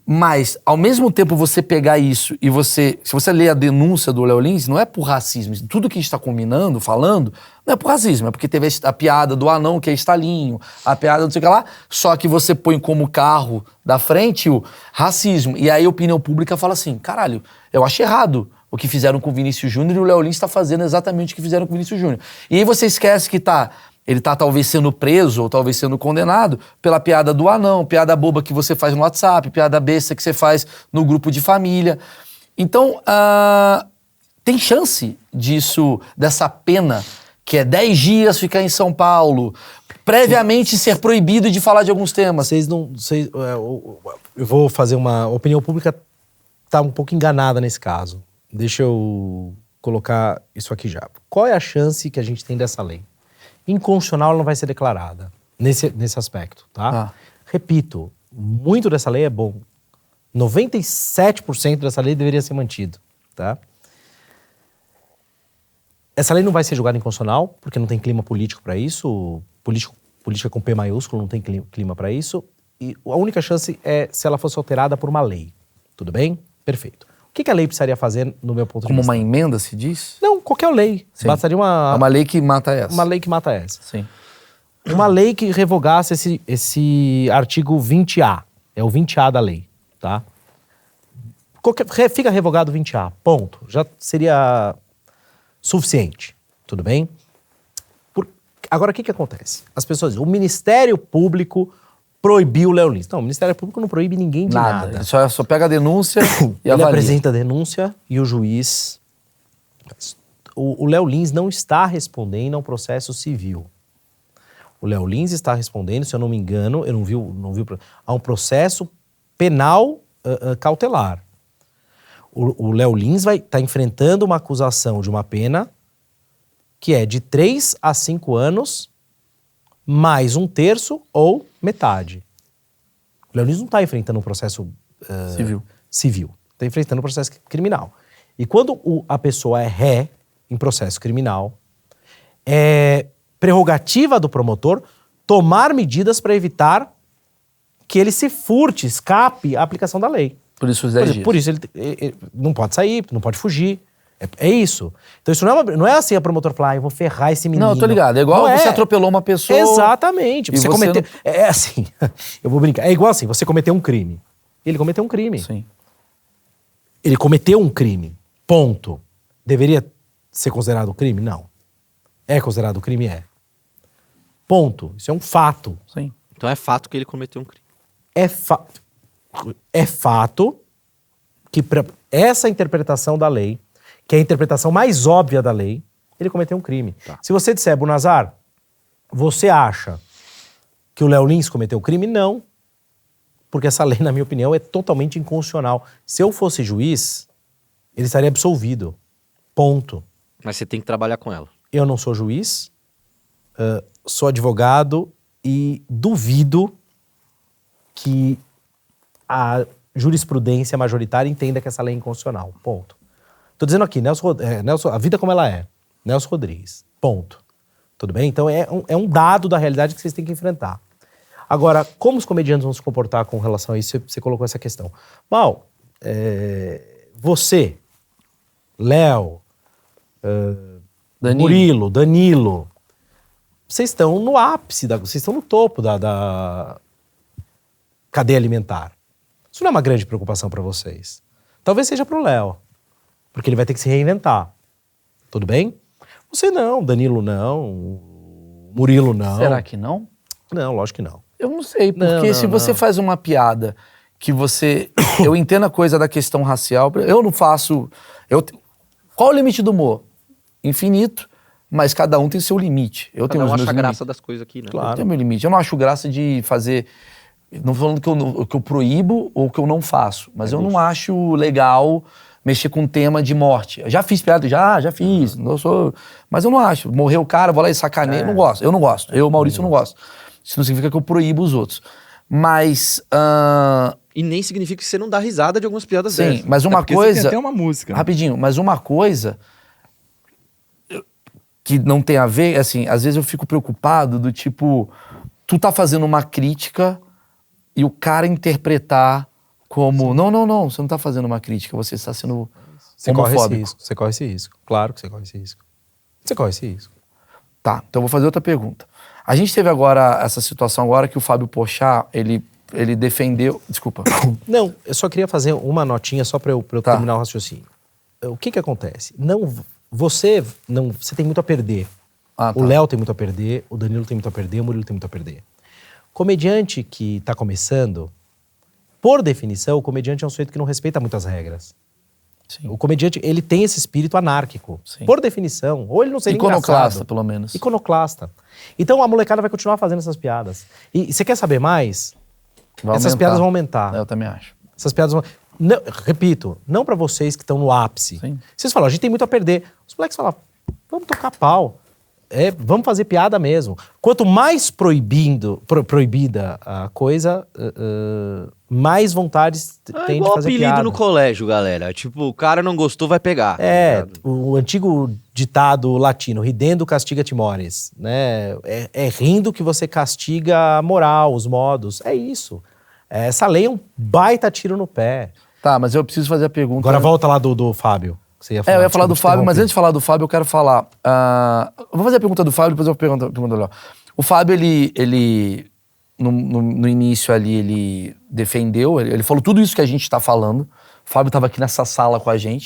Mas, ao mesmo tempo, você pegar isso e se você ler a denúncia do Léo Lins, não é por racismo. Tudo que a gente está combinando, falando, não é por racismo. É porque teve a piada do anão, que é estalinho, a piada não sei o que lá, só que você põe como carro da frente o racismo. E aí a opinião pública fala assim, caralho, eu acho errado o que fizeram com o Vinícius Júnior e o Léo Lins está fazendo exatamente o que fizeram com o Vinícius Júnior. E aí você esquece que ele tá talvez sendo preso ou talvez sendo condenado pela piada do anão, piada boba que você faz no WhatsApp, piada besta que você faz no grupo de família. Então, tem chance dessa pena, que é 10 dias ficar em São Paulo, previamente ser proibido de falar de alguns temas.
Eu vou fazer uma opinião pública, tá um pouco enganada nesse caso. Deixa eu colocar isso aqui já. Qual é a chance que a gente tem dessa lei? Inconstitucional ela não vai ser declarada nesse aspecto, tá? Repito, muito dessa lei é bom. 97% dessa lei deveria ser mantido, tá? Essa lei não vai ser julgada inconstitucional, porque não tem clima político para isso, política com P maiúsculo não tem clima para isso, e a única chance é se ela fosse alterada por uma lei, tudo bem? Perfeito. O que a lei precisaria fazer, no meu ponto de vista?
Como uma emenda, se diz?
Não, qualquer lei.
Sim.
Bastaria
É uma lei que mata essa.
Uma lei que mata essa.
Sim.
Uma lei que revogasse esse artigo 20A. É o 20A da lei, tá? Fica revogado o 20A, ponto. Já seria suficiente, tudo bem? Agora, o que acontece? As pessoas dizem, o Ministério Público proibiu o Léo Lins. Não, o Ministério Público não proíbe ninguém de nada.
Ele só pega a denúncia e
Ele
avalia.
apresenta a denúncia e o juiz... O Léo Lins não está respondendo a um processo civil. O Léo Lins está respondendo, se eu não me engano, eu não vi a um processo penal cautelar. O Léo Lins vai estar enfrentando uma acusação de uma pena que é de 3 a 5 anos, mais 1/3 ou metade. O Léo Lins não está enfrentando um processo civil. Está enfrentando um processo criminal. E quando a pessoa é ré em processo criminal, é prerrogativa do promotor tomar medidas para evitar que ele se furte, escape à aplicação da lei.
Por isso os 10 dias.
Por isso ele não pode sair, não pode fugir. É isso. Então isso não é assim a promotora falar, eu vou ferrar esse menino.
Não, eu tô ligado. É igual você atropelou uma pessoa...
Exatamente. Você cometeu...
não...
É assim, eu vou brincar. É igual assim, você cometeu um crime. Ele cometeu um crime.
Sim.
Ele cometeu um crime. Ponto. Deveria ser considerado crime? Não. É considerado crime? É. Ponto. Isso é um fato.
Sim.
Então é fato que ele cometeu um crime.
É fato que para essa interpretação da lei, que é a interpretação mais óbvia da lei, ele cometeu um crime. Tá. Se você disser, Bunazar, você acha que o Léo Lins cometeu crime? Não. Porque essa lei, na minha opinião, é totalmente inconstitucional. Se eu fosse juiz, ele estaria absolvido. Ponto.
Mas você tem que trabalhar com ela.
Eu não sou juiz, sou advogado e duvido que a jurisprudência majoritária entenda que essa lei é inconstitucional. Ponto. Tô dizendo aqui, Nelson, a vida como ela é. Nelson Rodrigues. Ponto. Tudo bem? Então é um dado da realidade que vocês têm que enfrentar. Agora, como os comediantes vão se comportar com relação a isso? Você colocou essa questão. Mal, você, Léo, Murilo, Danilo, vocês estão no ápice, vocês estão no topo da cadeia alimentar. Isso não é uma grande preocupação para vocês. Talvez seja para o Léo, porque ele vai ter que se reinventar. Tudo bem? Você não, Danilo não, Murilo não.
Será que não?
Não, lógico que não.
Eu não sei, porque se você faz uma piada que você... Eu entendo a coisa da questão racial, eu não faço... Qual o limite do humor? Infinito, mas cada um tem seu limite. Eu tenho os meus limites.
Graça das coisas aqui, né?
Claro.
Eu tenho meu limite. Eu não acho graça de fazer... Não falando que eu proíbo ou que eu não faço, mas eu não acho legal mexer com o tema de morte. Eu já fiz piada, já fiz, mas eu não acho. Morreu o cara, vou lá e sacaneio, eu não gosto. Eu, Maurício, não gosto. Isso não significa que eu proíbo os outros. Mas...
E nem significa que você não dá risada de algumas piadas dessas.
Sim, mas uma
Porque
coisa...
você tem até uma música.
Rapidinho, mas uma coisa que não tem a ver, assim, às vezes eu fico preocupado do tipo, tu tá fazendo uma crítica e o cara interpretar como, não, você não tá fazendo uma crítica, você está sendo homofóbico.
Você corre esse risco. Claro que você corre esse risco. Você corre esse risco.
Tá, então eu vou fazer outra pergunta. A gente teve agora essa situação agora que o Fábio Porchat, ele defendeu... Desculpa.
Não, eu só queria fazer uma notinha só pra eu terminar o raciocínio. O que acontece? Você tem muito a perder.
Ah, tá.
O Léo tem muito a perder, o Danilo tem muito a perder, o Murilo tem muito a perder. Comediante que tá começando, por definição, o comediante é um sujeito que não respeita muitas regras.
Sim.
O comediante, ele tem esse espírito anárquico.
Sim.
Por definição. Ou ele não seria
Iconoclasta,
engraçado.
pelo menos.
Iconoclasta. Então a molecada vai continuar fazendo essas piadas. E você quer saber mais?
Vai
Essas
aumentar.
piadas vão aumentar.
Eu também acho.
Essas piadas vão... Não, repito, não pra vocês que estão no ápice.
Sim.
Vocês falam, a gente tem muito a perder. Os moleques falam, vamos tocar pau. Vamos fazer piada mesmo. Quanto mais proibida a coisa, mais vontades tem de fazer
apelido
piada.
no colégio, galera. Tipo, o cara não gostou, vai pegar. tá ligado?
O antigo ditado latino, ridendo castiga timores, né? É rindo que você castiga a moral, os modos. É isso. Essa lei é um baita tiro no pé.
Tá, mas eu preciso fazer a pergunta...
Agora volta lá do Fábio. Que você ia falar,
eu ia falar do Fábio, mas
interrompi.
antes de falar do Fábio, eu quero falar... eu vou fazer a pergunta do Fábio, depois eu pergunto do Léo. O Fábio, ele no início ali, ele defendeu, ele falou tudo isso que a gente tá falando. O Fábio tava aqui nessa sala com a gente.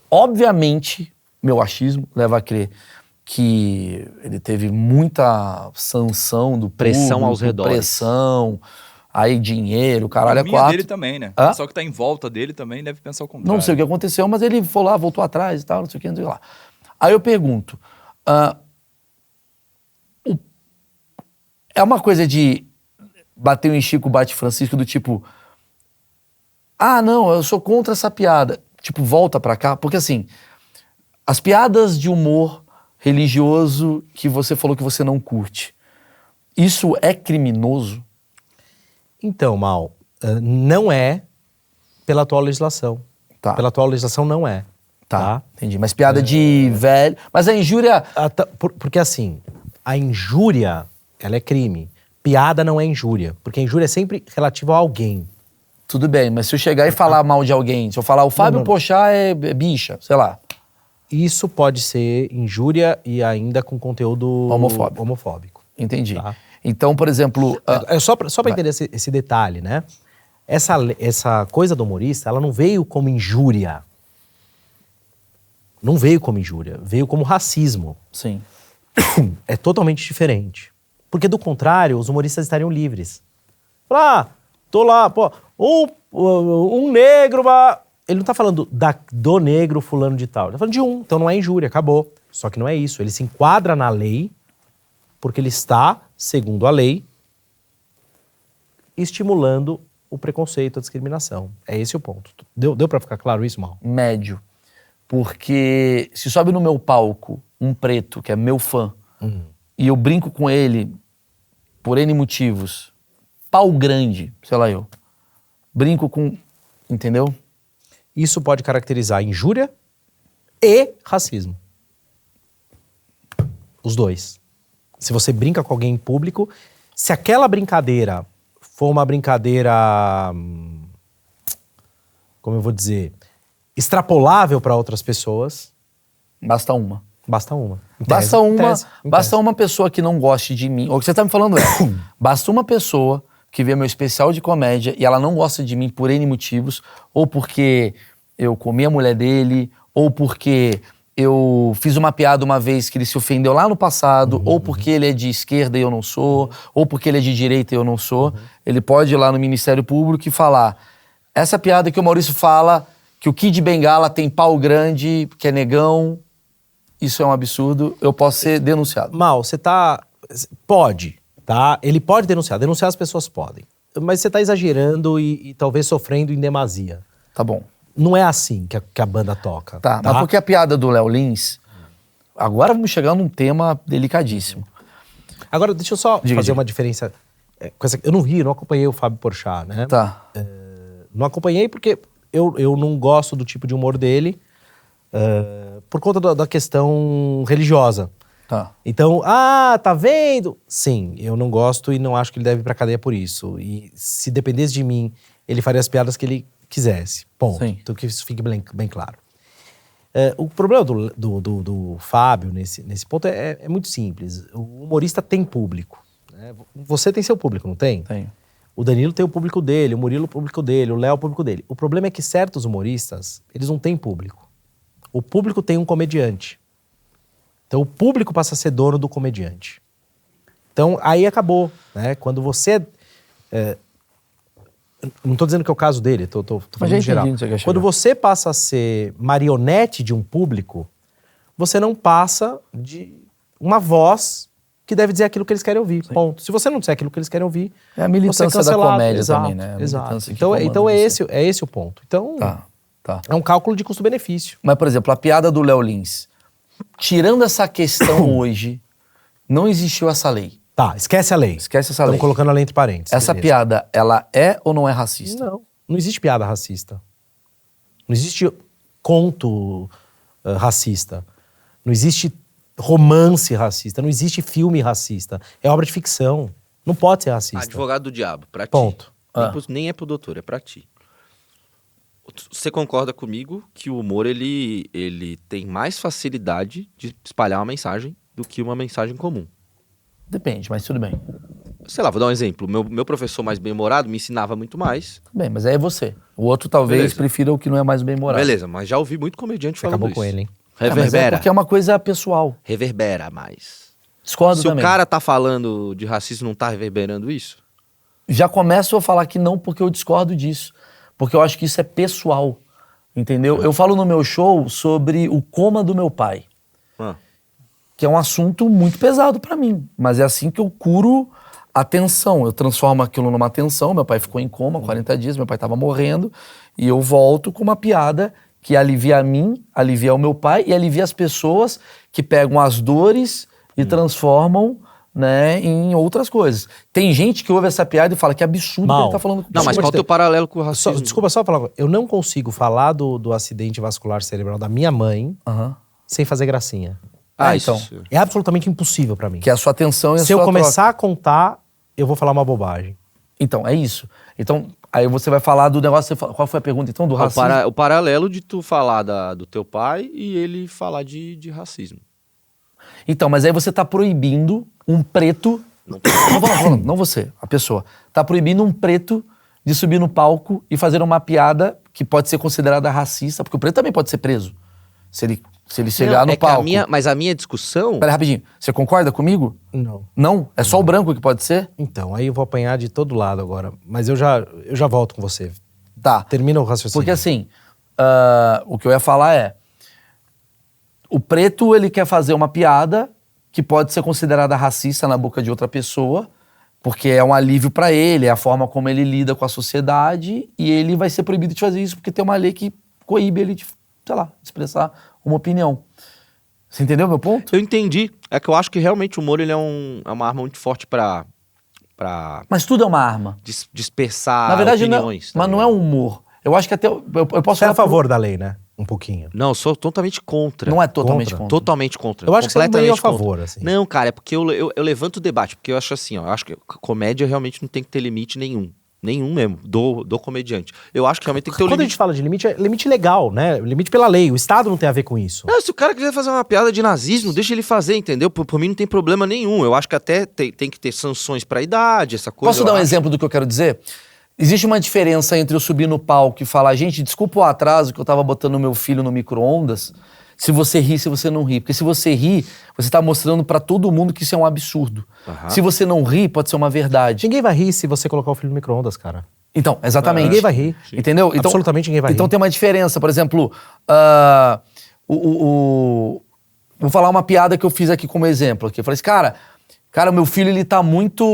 Obviamente, meu achismo leva a crer que ele teve muita sanção do
Pressão
público,
aos redores.
Pressão, aí dinheiro, caralho, é
Minha
quatro.
dele também, né?
Hã?
O pessoal que tá em volta dele também deve pensar o contrário.
Não sei o que aconteceu, mas ele foi lá, voltou atrás e tal, não sei o que, não sei o que lá. Aí eu pergunto, é uma coisa de bater em Chico, bate Francisco, do tipo, não, eu sou contra essa piada. Tipo, volta pra cá, porque assim, as piadas de humor religioso que você falou que você não curte, isso é criminoso?
Então, Mal, não é pela atual legislação.
Tá.
Pela atual legislação não é.
Tá, entendi. Mas piada de velho... Mas a injúria...
Porque assim, a injúria, ela é crime. Piada não é injúria. Porque a injúria é sempre relativa a alguém.
Tudo bem, mas se eu chegar e falar mal de alguém, se eu falar o Fábio Porchat é bicha, sei lá.
Isso pode ser injúria e ainda com conteúdo homofóbico.
Entendi.
Tá.
Então, por exemplo...
Só pra entender esse detalhe, né? Essa coisa do humorista, ela não veio como injúria. Não veio como injúria, veio como racismo.
Sim.
É totalmente diferente. Porque, do contrário, os humoristas estariam livres. Tô lá, pô, um negro... Ele não tá falando do negro fulano de tal. Ele tá falando de então não é injúria, acabou. Só que não é isso. Ele se enquadra na lei porque ele está, segundo a lei, estimulando o preconceito, a discriminação. É esse o ponto. Deu pra ficar claro isso, Mal?
Médio. Porque se sobe no meu palco um preto, que é meu fã, e eu brinco com ele por N motivos, pau grande, sei lá eu, brinco com... Entendeu?
Isso pode caracterizar injúria e racismo. Os dois. Se você brinca com alguém em público, se aquela brincadeira for uma brincadeira, como eu vou dizer, extrapolável para outras pessoas,
Basta uma.
basta uma.
Basta uma pessoa que não goste de mim. O que você tá me falando basta uma pessoa que vê meu especial de comédia e ela não gosta de mim por N motivos, ou porque eu comi a mulher dele, ou porque eu fiz uma piada uma vez que ele se ofendeu lá no passado, ou porque ele é de esquerda e eu não sou, ou porque ele é de direita e eu não sou. Ele pode ir lá no Ministério Público e falar, essa piada que o Maurício fala, que o Kid Bengala tem pau grande, que é negão, isso é um absurdo, eu posso ser denunciado.
Mal, você tá... Pode, tá? Ele pode denunciar. Denunciar as pessoas podem. mas você tá exagerando e talvez sofrendo em demasia.
Tá bom.
Não é assim que a banda toca.
Tá, mas porque a piada do Léo Lins... Agora vamos chegar num tema delicadíssimo.
Agora, deixa eu só fazer
diga.
uma diferença. Eu não ri, não acompanhei o Fábio Porchat, né?
Tá.
Não acompanhei porque eu não gosto do tipo de humor dele por conta da questão religiosa.
Tá.
Então, tá vendo? Sim, eu não gosto e não acho que ele deve ir pra cadeia por isso. E se dependesse de mim, ele faria as piadas que ele quisesse. Ponto.
Sim.
Então que isso fique bem claro. O problema do Fábio nesse ponto é muito simples. O humorista tem público. Né? Você tem seu público, não tem?
Tenho.
O Danilo tem o público dele, o Murilo o público dele, o Léo o público dele. O problema é que certos humoristas, eles não têm público. O público tem um comediante. Então o público passa a ser dono do comediante. Então aí acabou. Né? Quando você... não estou dizendo que é o caso dele, estou falando em geral. Quando você passa a ser marionete de um público, você não passa de uma voz que deve dizer aquilo que eles querem ouvir. Sim. Ponto. Se você não disser aquilo que eles querem ouvir,
é a militância
você é cancelado.
da comédia
Exato,
também, né?
Exato. Então é esse o ponto. Então
Tá.
é um cálculo de custo-benefício.
Mas, por exemplo, a piada do Léo Lins, tirando essa questão hoje, não existiu essa lei.
Tá, esquece a lei.
Esquece essa
lei.
lei.
Estamos colocando a lei entre parênteses.
Essa
beleza.
piada, ela é ou não é racista?
Não existe piada racista. Não existe conto racista. Não existe romance racista. Não existe filme racista. É obra de ficção. Não pode ser racista.
Advogado do diabo, pra ti.
Ponto.
Nem é pro doutor, é pra ti. Você concorda comigo que o humor, ele tem mais facilidade de espalhar uma mensagem do que uma mensagem comum?
Depende, mas tudo bem.
Sei lá, vou dar um exemplo. Meu professor mais bem-humorado me ensinava muito mais.
Tudo bem, mas aí é você. O outro talvez
Beleza.
prefira o que não é mais bem-humorado.
Beleza, mas já ouvi muito comediante falando
Acabou
isso.
com ele, hein?
Mas é
Reverbera.
porque é uma coisa pessoal.
Reverbera mais.
Discordo
Se
também.
o cara tá falando de racismo, não tá reverberando isso?
Já começo a falar que não porque eu discordo disso. Porque eu acho que isso é pessoal. Entendeu? Eu falo no meu show sobre o coma do meu pai. Que é um assunto muito pesado pra mim. Mas é assim que eu curo a tensão. Eu transformo aquilo numa tensão. Meu pai ficou em coma 40 dias, meu pai tava morrendo. E eu volto com uma piada que alivia a mim, alivia o meu pai e alivia as pessoas que pegam as dores e transformam, né, em outras coisas. Tem gente que ouve essa piada e fala que absurdo que ele tá falando.
Não, mas qual é o teu paralelo com o racismo?
Desculpa só falar. Eu não consigo falar do acidente vascular cerebral da minha mãe sem fazer gracinha.
Então.
É absolutamente impossível pra mim.
Que é a sua atenção e a
Se
sua
eu começar a contar, eu vou falar uma bobagem.
Então, é isso. Então, aí você vai falar do negócio... Qual foi a pergunta, então, do racismo?
O paralelo de tu falar do teu pai e ele falar de racismo.
Então, mas aí você tá proibindo um preto... Não falando, não você, a pessoa. Tá proibindo um preto de subir no palco e fazer uma piada que pode ser considerada racista, porque o preto também pode ser preso. Se ele chegar no palco.
Mas a minha discussão...
Pera rapidinho, você concorda comigo?
Não.
Não? É só o branco que pode ser?
Então, aí eu vou apanhar de todo lado agora. Mas eu já volto com você.
Tá.
Termina o raciocínio.
Porque assim, o que eu ia falar é... O preto, ele quer fazer uma piada que pode ser considerada racista na boca de outra pessoa, porque é um alívio pra ele, é a forma como ele lida com a sociedade, e ele vai ser proibido de fazer isso porque tem uma lei que coíbe ele de, sei lá, expressar uma opinião. Você entendeu meu ponto?
Eu entendi. É que eu acho que realmente o humor ele é uma arma muito forte pra
Mas tudo é uma arma.
dispersar
Na verdade,
opiniões.
mas não é um humor. Eu acho que até... Eu posso
Você é a
falar
favor da lei, né? Um pouquinho.
Não, eu sou totalmente contra.
Não é totalmente
Contra?
contra.
Totalmente contra.
Eu acho que você é meio a
Completamente
favor,
contra.
assim.
Não, cara, é porque eu levanto o debate. Porque eu acho assim, ó. Eu acho que comédia realmente não tem que ter limite nenhum. Nenhum mesmo, do comediante. Eu acho que realmente tem que ter um
Quando a
limite.
gente fala de limite, é limite legal, né? Limite pela lei. O Estado não tem a ver com isso.
Não, se o cara quiser fazer uma piada de nazismo, deixa ele fazer, entendeu? Por mim não tem problema nenhum. Eu acho que até tem que ter sanções pra idade, essa coisa.
Posso dar um exemplo do que eu quero dizer? Existe uma diferença entre eu subir no palco e falar, gente, desculpa o atraso que eu tava botando meu filho no micro-ondas, se você ri, se você não ri. Porque se você ri, você tá mostrando pra todo mundo que isso é um absurdo. Se você não ri, pode ser uma verdade.
Ninguém vai rir se você colocar o filho no micro-ondas, cara.
Então, exatamente.
Ninguém vai rir.
Entendeu? Então,
Absolutamente ninguém vai rir.
Então tem uma diferença. Por exemplo, vou falar uma piada que eu fiz aqui como exemplo. Aqui. Eu falei assim, cara, Cara, meu filho, ele tá muito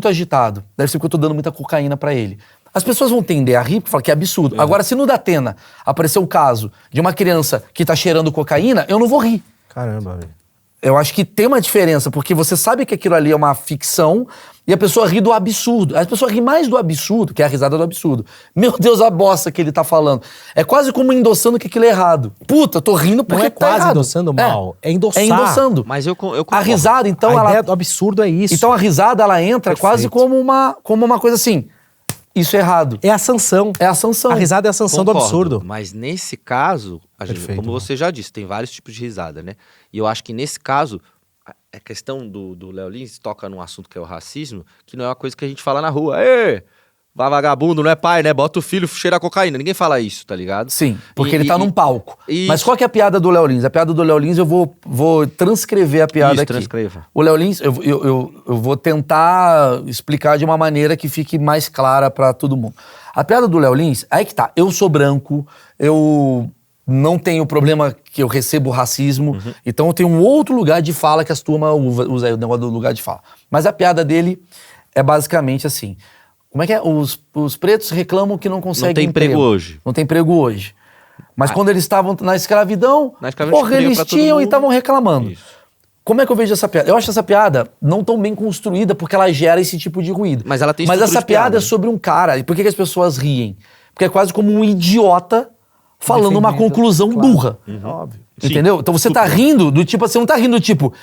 agitado. Deve ser porque eu tô dando muita cocaína pra ele. As pessoas vão tender a rir porque falam que é absurdo. Agora, se no Datena aparecer o caso de uma criança que tá cheirando cocaína, eu não vou rir.
Caramba, velho.
Eu acho que tem uma diferença, porque você sabe que aquilo ali é uma ficção e a pessoa ri do absurdo. A pessoa ri mais do absurdo, que é a risada do absurdo. Meu Deus, a bosta que ele tá falando. É quase como endossando que aquilo é errado. Puta, eu tô rindo porque
Não é
tá
quase
errado.
endossando mal, é endossar.
É endossando.
Mas eu
A
concordo.
risada, então,
A
ela...
ideia do absurdo é isso.
Então a risada, ela entra
Perfeito.
quase como uma coisa assim, isso é errado.
É a sanção.
É a sanção.
A risada é a sanção do
Concordo,
absurdo.
Mas nesse caso,
Perfeito.
como você já disse, tem vários tipos de risada, né? E eu acho que nesse caso, a questão do Léo Lins toca num assunto que é o racismo, que não é uma coisa que a gente fala na rua. Ê, vagabundo, não é pai, né? Bota o filho, cheira a cocaína. Ninguém fala isso, tá ligado?
Sim, porque ele tá num palco.
Isso.
Mas qual que é a piada do Léo Lins? A piada do Léo Lins, eu vou transcrever a piada
Isso,
aqui.
transcreva.
O Léo Lins, eu vou tentar explicar de uma maneira que fique mais clara pra todo mundo. A piada do Léo Lins, aí que tá, eu sou branco, eu não tenho problema que eu recebo racismo, então eu tenho um outro lugar de fala que as turmas usam aí, o negócio do lugar de fala. Mas a piada dele é basicamente assim, como é que é? Os pretos reclamam que não conseguem
Não tem emprego hoje.
Não tem emprego hoje. Mas quando eles estavam na escravidão, porra,
tinha
eles
pra todo
tinham e
mundo.
estavam reclamando.
Isso.
Como é que eu vejo essa piada? Eu acho essa piada não tão bem construída porque ela gera esse tipo de ruído.
Mas ela tem
Mas
estrutura
essa
de piada,
piada é
né?
sobre um cara. E por que as pessoas riem? Porque é quase como um idiota falando uma
Defendendo,
conclusão
claro.
burra.
Óbvio.
Entendeu? Então você tá rindo do tipo assim, não tá rindo do tipo,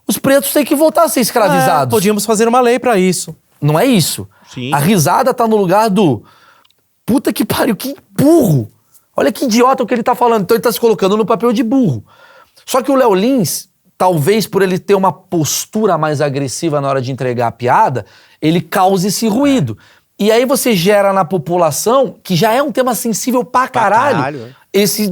os pretos têm que voltar a ser escravizados.
Podíamos fazer uma lei pra isso.
Não é isso.
Sim.
A risada tá no lugar do puta que pariu, que burro. Olha que idiota o que ele tá falando. Então ele tá se colocando no papel de burro. Só que o Léo Lins, talvez por ele ter uma postura mais agressiva na hora de entregar a piada, ele causa esse ruído. E aí você gera na população, que já é um tema sensível pra caralho, isso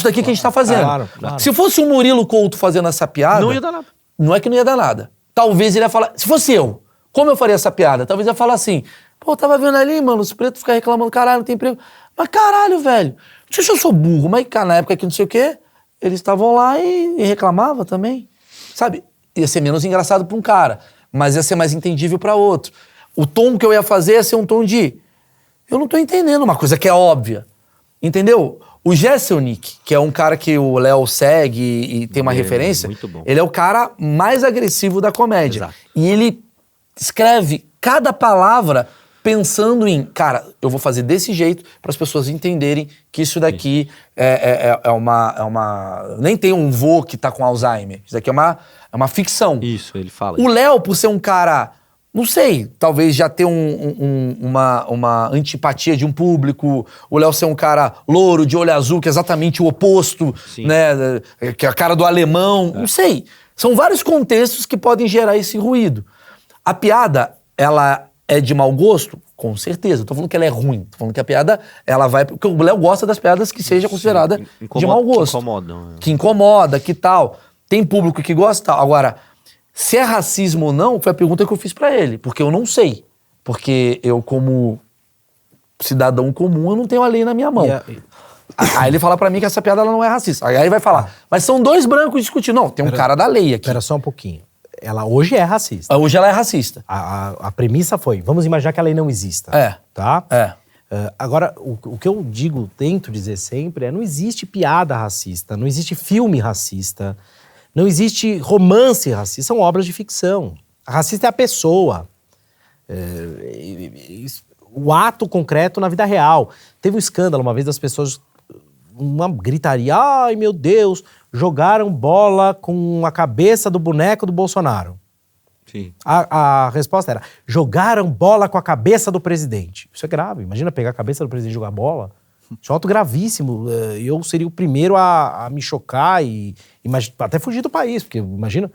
daqui que a gente tá fazendo.
Claro.
Se fosse o Murilo Couto fazendo essa piada...
Não ia dar nada.
Não é que não ia dar nada. Talvez ele ia falar... Se fosse eu, como eu faria essa piada? Talvez eu ia falar assim... Pô, tava vendo ali, mano, os pretos ficam reclamando, caralho, não tem emprego. Mas caralho, velho, não sei se eu sou burro, mas cara, na época que não sei o quê, eles estavam lá e reclamavam também. Sabe? Ia ser menos engraçado pra um cara, mas ia ser mais entendível pra outro. O tom que eu ia fazer ia ser um tom de... Eu não tô entendendo uma coisa que é óbvia. Entendeu? O Gesselnik, que é um cara que o Léo segue e tem uma referência,
muito bom.
ele é o cara mais agressivo da comédia.
Exato.
E ele escreve cada palavra pensando em, cara, eu vou fazer desse jeito para as pessoas entenderem que isso daqui é uma... Nem tem um vô que tá com Alzheimer. Isso daqui é uma ficção.
Isso, ele fala.
O Léo, por ser um cara, não sei, talvez já ter uma antipatia de um público, o Léo ser um cara louro, de olho azul, que é exatamente o oposto,
Sim.
né? Que é a cara do alemão, não sei. São vários contextos que podem gerar esse ruído. A piada, ela é de mau gosto? Com certeza. Não tô falando que ela é ruim. Tô falando que a piada, ela vai... Porque o Léo gosta das piadas que seja considerada de mau gosto.
Que incomodam.
Que incomoda, que tal. Tem público que gosta, tal. Agora, se é racismo ou não, foi a pergunta que eu fiz pra ele. Porque eu não sei. Porque eu, como cidadão comum, eu não tenho a lei na minha mão. Aí ele fala pra mim que essa piada ela não é racista. Aí ele vai falar, mas são dois brancos discutindo. Não, tem um cara da lei aqui.
Espera só um pouquinho. Ela hoje é racista.
Hoje ela é racista.
A premissa foi, vamos imaginar que a lei não exista.
É.
Tá?
É.
Agora, o que eu digo, tento dizer sempre não existe piada racista, não existe filme racista, não existe romance racista, são obras de ficção. A racista é a pessoa. O ato concreto na vida real. Teve um escândalo uma vez das pessoas, uma gritaria, ai meu Deus, jogaram bola com a cabeça do boneco do Bolsonaro.
Sim.
A resposta era, jogaram bola com a cabeça do presidente. Isso é grave, imagina pegar a cabeça do presidente e jogar bola. Isso é algo gravíssimo. Eu seria o primeiro a me chocar e até fugir do país, porque imagina...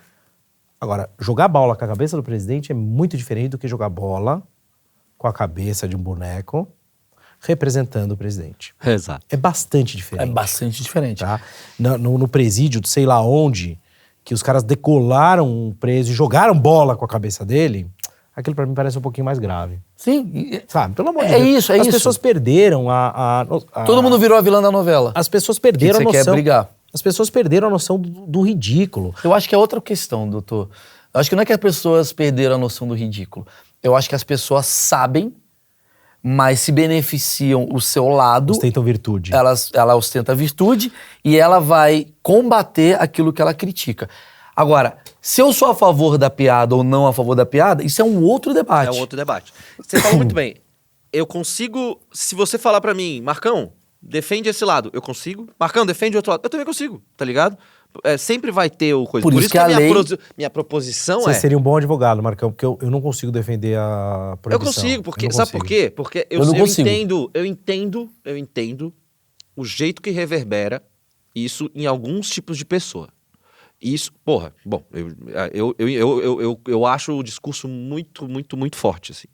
Agora, jogar bola com a cabeça do presidente é muito diferente do que jogar bola com a cabeça de um boneco representando o presidente.
Exato.
É bastante diferente.
É bastante diferente.
Tá? No presídio, de sei lá onde, que os caras decolaram um preso e jogaram bola com a cabeça dele, aquilo pra mim parece um pouquinho mais grave.
Sim.
Sabe? Pelo amor de
É
Deus.
isso.
As pessoas perderam
Todo mundo virou a vilã da novela.
As pessoas perderam
Que
a
você
noção.
quer brigar.
As pessoas perderam a noção do ridículo.
Eu acho que é outra questão, doutor. Eu acho que não é que as pessoas perderam a noção do ridículo. Eu acho que as pessoas sabem, mas se beneficiam o seu lado.
Ostentam virtude.
Ela ostenta a virtude e ela vai combater aquilo que ela critica. Agora, se eu sou a favor da piada ou não a favor da piada, isso é um outro debate.
É um outro debate. Você falou muito bem. Eu consigo... Se você falar pra mim, Marcão, defende esse lado, eu consigo. Marcão, defende o outro lado, eu também consigo, tá ligado? Sempre vai ter o coisa.
Por isso que a
minha proposição
Você seria um bom advogado, Marcão, porque eu não consigo defender a
Eu
proibição.
consigo, porque...
Eu não
Sabe
consigo.
por quê? Porque eu
não consigo.
entendo o jeito que reverbera isso em alguns tipos de pessoa. Isso, porra, bom, eu acho o discurso muito, muito, muito forte, assim.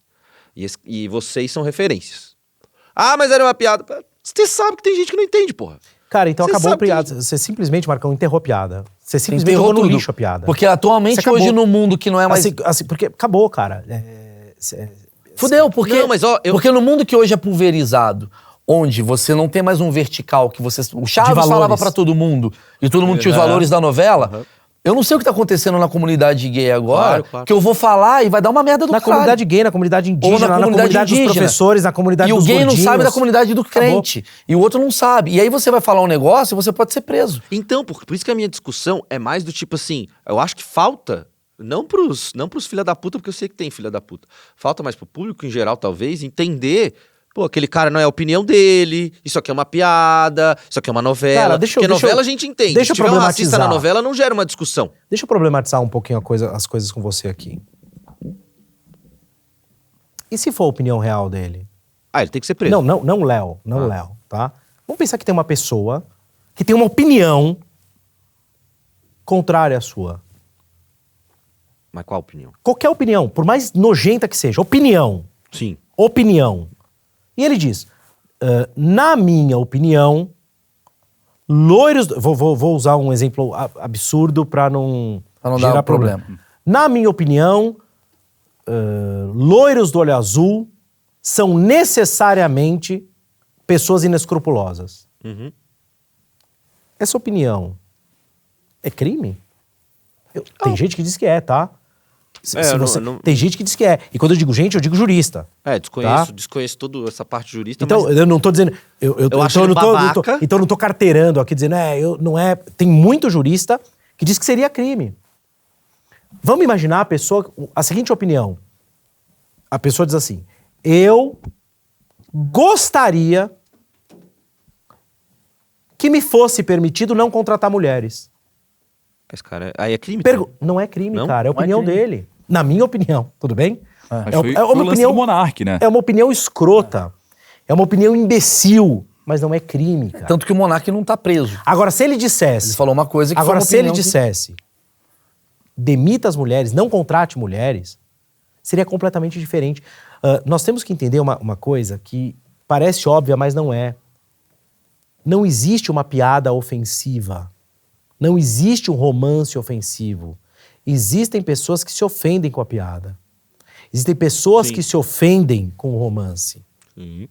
E vocês são referências. Ah, mas era uma piada. Você sabe que tem gente que não entende, porra.
Cara, então
Você
acabou a
sabe
piada. Você simplesmente, Marcão, enterrou a piada. Você simplesmente
Enterrou
jogou no
tudo.
lixo a piada.
Porque atualmente,
Você acabou.
hoje no mundo que não é mais...
Assim, porque acabou, cara.
Fudeu, porque,
Não, mas, ó,
porque no mundo que hoje é pulverizado, onde você não tem mais um vertical que você... O Chaves
valores.
falava pra todo mundo e todo mundo tinha os valores da novela. Eu não sei o que tá acontecendo na comunidade gay agora,
Claro.
que eu vou falar e vai dar uma merda do
Na
caralho.
comunidade gay, na comunidade indígena,
Ou na
na
comunidade
comunidade
indígena.
dos professores, na comunidade
E o
dos
gay não
gordinhos.
sabe da comunidade do crente. E o outro não sabe. E aí você vai falar um negócio e você pode ser preso.
Então, por isso que a minha discussão é mais do tipo assim, eu acho que falta, não pros filha da puta, porque eu sei que tem filha da puta, falta mais pro público em geral, talvez, entender, pô, aquele cara não é a opinião dele, isso aqui é uma piada, isso aqui é uma novela.
Cara,
porque novela a gente entende.
deixa eu
Se tiver um racista
problematizar.
na novela, não gera uma discussão.
Deixa eu problematizar um pouquinho as coisas com você aqui. E se for a opinião real dele?
Ah, ele tem que ser preso.
Não o Léo, Léo, tá? Vamos pensar que tem uma pessoa que tem uma opinião contrária à sua.
Mas qual a opinião?
Qualquer opinião, por mais nojenta que seja, opinião.
Sim.
Opinião. E ele diz, na minha opinião, loiros... Vou usar um exemplo absurdo para não
dar
gerar
problema.
Na minha opinião, loiros do olho azul são necessariamente pessoas inescrupulosas.
Uhum.
Essa opinião é crime? Tem gente que diz que é, tá? Tem gente que diz que é. E quando eu digo gente, eu digo jurista.
Desconheço toda essa parte jurista,
Então,
mas...
eu não tô dizendo... Eu
acho
então,
ele
eu não tô,
babaca.
então eu não tô carteirando aqui, dizendo, não é... Tem muito jurista que diz que seria crime. Vamos imaginar a seguinte opinião. A pessoa diz assim, eu gostaria que me fosse permitido não contratar mulheres.
Esse cara, aí é crime.
Não é crime,
Não?
cara. É a
Não é
opinião
crime.
dele. Na minha opinião, tudo bem?
Mas
É
foi
uma
o lance
opinião-
do Monark, né?
É uma opinião escrota. É uma opinião imbecil. Mas não é crime, cara.
Tanto que o Monark não tá preso.
Agora, se ele
Ele
dissesse...
falou uma coisa que
Agora,
foi uma
se ele
opinião que-
dissesse, demita as mulheres, não contrate mulheres, seria completamente diferente. Nós temos que entender uma coisa que parece óbvia, mas não é. Não existe uma piada ofensiva. Não existe um romance ofensivo. Existem pessoas que se ofendem com a piada. Existem pessoas
Sim.
que se ofendem com o romance.
Uhum.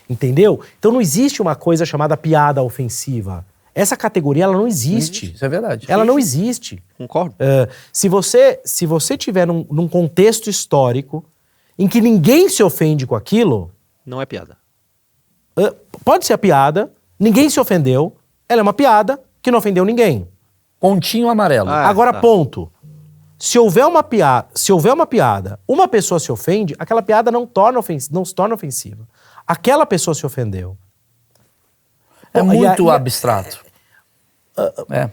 Entendeu? Então não existe uma coisa chamada piada ofensiva. Essa categoria, ela não existe.
Isso é verdade.
Ela não existe.
Concordo.
Se você tiver num contexto histórico em que ninguém se ofende com aquilo,
Não é piada.
pode ser a piada, ninguém se ofendeu, ela é uma piada que não ofendeu ninguém.
Pontinho amarelo.
Agora,
tá.
ponto. Se houver uma piada, uma pessoa se ofende, aquela piada não se torna ofensiva. Aquela pessoa se ofendeu.
É
Bom,
muito
e a-
abstrato. É.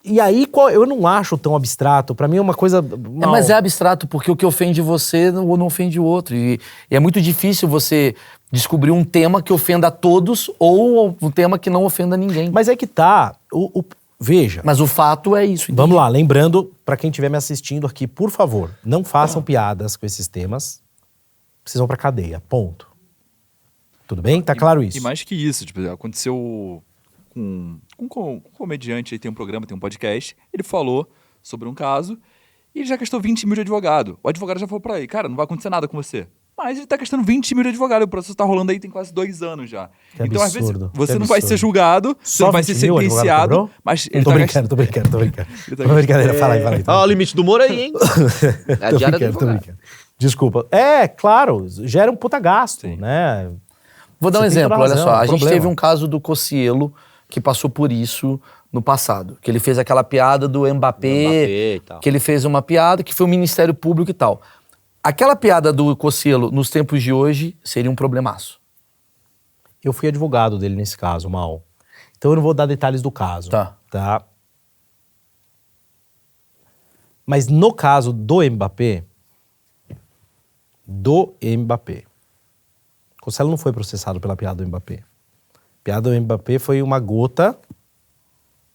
E aí, eu não acho tão abstrato. Pra mim é uma coisa...
Mas é abstrato, porque o que ofende você não ofende o outro. E é muito difícil você descobrir um tema que ofenda a todos ou um tema que não ofenda ninguém.
Mas é que tá. Veja.
Mas o fato é isso.
Vamos lá, lembrando, pra quem estiver me assistindo aqui, por favor, não façam piadas com esses temas. Vocês vão pra cadeia. Ponto. Tudo bem? Tá claro isso?
E mais que isso, tipo, aconteceu com um comediante, aí tem um programa, tem um podcast, ele falou sobre um caso e ele já gastou 20 mil de advogado. O advogado já falou pra ele, cara, não vai acontecer nada com você. Mas ele tá gastando 20 mil de advogado. O processo tá rolando aí tem quase 2 anos já.
Que
Então, às vezes,
absurdo,
você
que
não vai
absurdo.
ser julgado, você
Só
não vai ser
20 mil o advogado
sentenciado,
cobrou?
mas
Tô
ele tá
brincando, tô brincando.
tá
Uma brincadeira, fala aí.
Ó, o limite do humor aí, hein? É a
Tô
diária do
brincando, tô
advogado.
brincando. Desculpa. É, claro, gera um puta gasto,
Sim.
né?
Vou dar um
Você tem
exemplo,
toda a
olha
razão,
só.
é um
A gente
problema.
teve um caso do Cossielo que passou por isso no passado. Que ele fez aquela piada do Mbappé,
Mbappé e tal.
que ele fez uma piada que foi o Ministério Público e tal. Aquela piada do Cossielo nos tempos de hoje seria um problemaço.
Eu fui advogado dele nesse caso, Mal. Então eu não vou dar detalhes do caso.
Tá.
Mas no caso do Mbappé, Cossielo não foi processado pela piada do Mbappé. A piada do Mbappé foi uma gota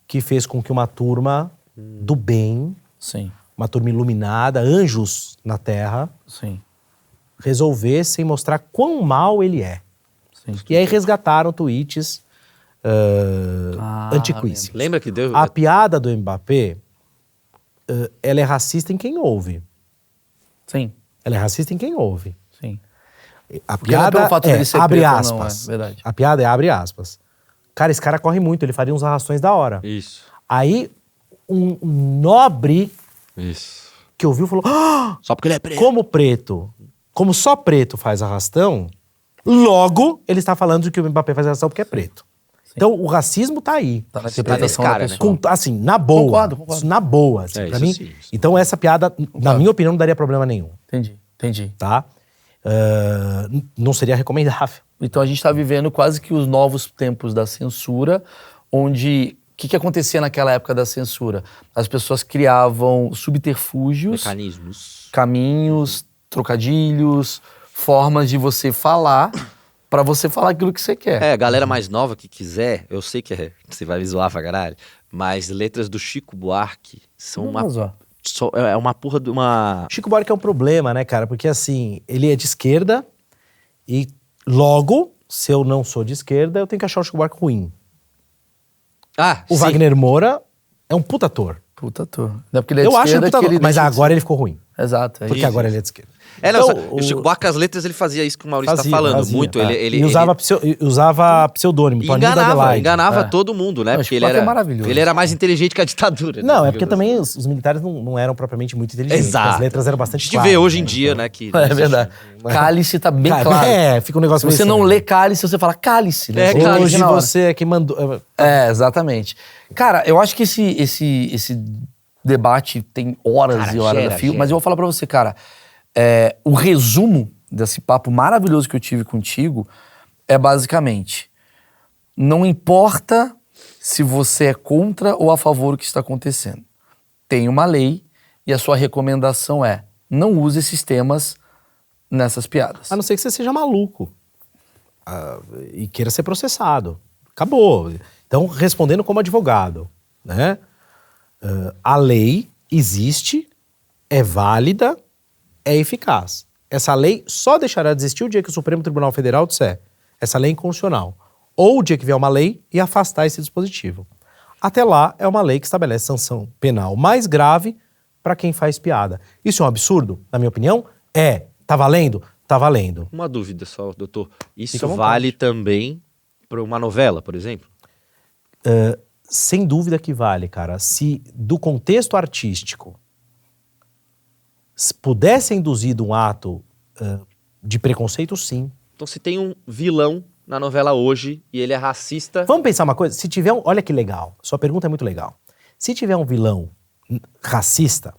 que fez com que uma turma do bem,
Sim,
uma turma iluminada, anjos na terra,
sim,
resolvessem mostrar quão mal ele é.
sim.
E aí resgataram tweets antiquíssimos.
Lembra que deu...
A piada do Mbappé, ela é racista em quem ouve.
Sim,
Ela é racista em quem ouve.
sim.
A
Porque não é
piada
pelo fato dele ser
abre
preto ou
aspas.
não, é verdade.
A piada é abre aspas. Cara, esse cara corre muito, ele faria uns arrastões da hora.
Isso.
Aí, um nobre
Isso.
que ouviu falou: "Ah,
Só porque ele é preto.
como só preto faz arrastão, logo ele está falando de que o Mbappé faz arrastão porque é preto." Então, o racismo tá aí.
Tá na
Você
interpretação
tá
da
nesse cara,
pessoa.
Assim, na boa.
Concordo.
Isso na boa, assim,
É,
pra
isso
mim.
sim, isso.
Então, essa piada, na minha opinião, não daria problema nenhum,
Entendi.
tá? Não seria recomendável.
Então a gente está vivendo quase que os novos tempos da censura, onde... O que acontecia naquela época da censura? As pessoas criavam subterfúgios,
Mecanismos.
caminhos, trocadilhos, formas de você falar pra você falar aquilo que você quer.
É, a galera mais nova que quiser, eu sei que você vai me zoar pra caralho, mas letras do Chico Buarque são é uma porra de uma...
Chico Buarque é um problema, né, cara? Porque, assim, ele é de esquerda e logo, se eu não sou de esquerda, eu tenho que achar o Chico Buarque ruim.
Ah,
O
sim.
Wagner Moura é um puta ator.
Puta ator. Não é porque ele é
Eu
de
acho ele
esquerda
puta
que
ator,
ele
mas
deixa de
agora
ser.
ele ficou ruim.
Exato.
Porque agora ele é de esquerda.
É, não,
Então,
o Chico Buarque, as letras, ele fazia isso que o Maurício tá falando
fazia,
muito.
é.
Ele
E usava pseudônimo,
e
Toninho da Adelaide.
enganava
É.
todo mundo, né?
Não,
Porque
Chico Buarque é maravilhoso.
ele era mais inteligente que a ditadura.
Não,
né?
é porque também os militares não eram propriamente muito inteligentes.
Exato.
As letras eram
A
bastante
gente
claras.
vê hoje em
né?
dia, né? Que
É verdade. Cálice tá bem claro.
É, fica um negócio
Se
meio
você não
estranho.
lê cálice, você fala cálice, né?
É,
Você
cálice.
entende
Hoje
na hora.
você é que mandou...
É, exatamente. Cara, eu acho que esse debate tem horas
Cara,
e horas
gera,
a fio,
gera.
mas eu vou falar pra você, cara, o resumo desse papo maravilhoso que eu tive contigo é basicamente, não importa se você é contra ou a favor do que está acontecendo. Tem uma lei e a sua recomendação é não use esses temas nessas piadas.
A não ser que você seja maluco e queira ser processado. Acabou. Então, respondendo como advogado, né? A lei existe, é válida, é eficaz. Essa lei só deixará de existir o dia que o Supremo Tribunal Federal disser essa lei é inconstitucional. Ou o dia que vier uma lei e afastar esse dispositivo. Até lá, é uma lei que estabelece sanção penal mais grave para quem faz piada. Isso é um absurdo? Na minha opinião, é. Tá valendo? Tá valendo.
Uma dúvida só, doutor. Isso
Fica à vontade.
vale também para uma novela, por exemplo?
Sem dúvida que vale, cara. Se do contexto artístico puder ser induzido um ato de preconceito, sim.
Então, se tem um vilão na novela hoje e ele é racista...
Vamos pensar uma coisa? Se tiver olha que legal. Sua pergunta é muito legal. Se tiver um vilão racista,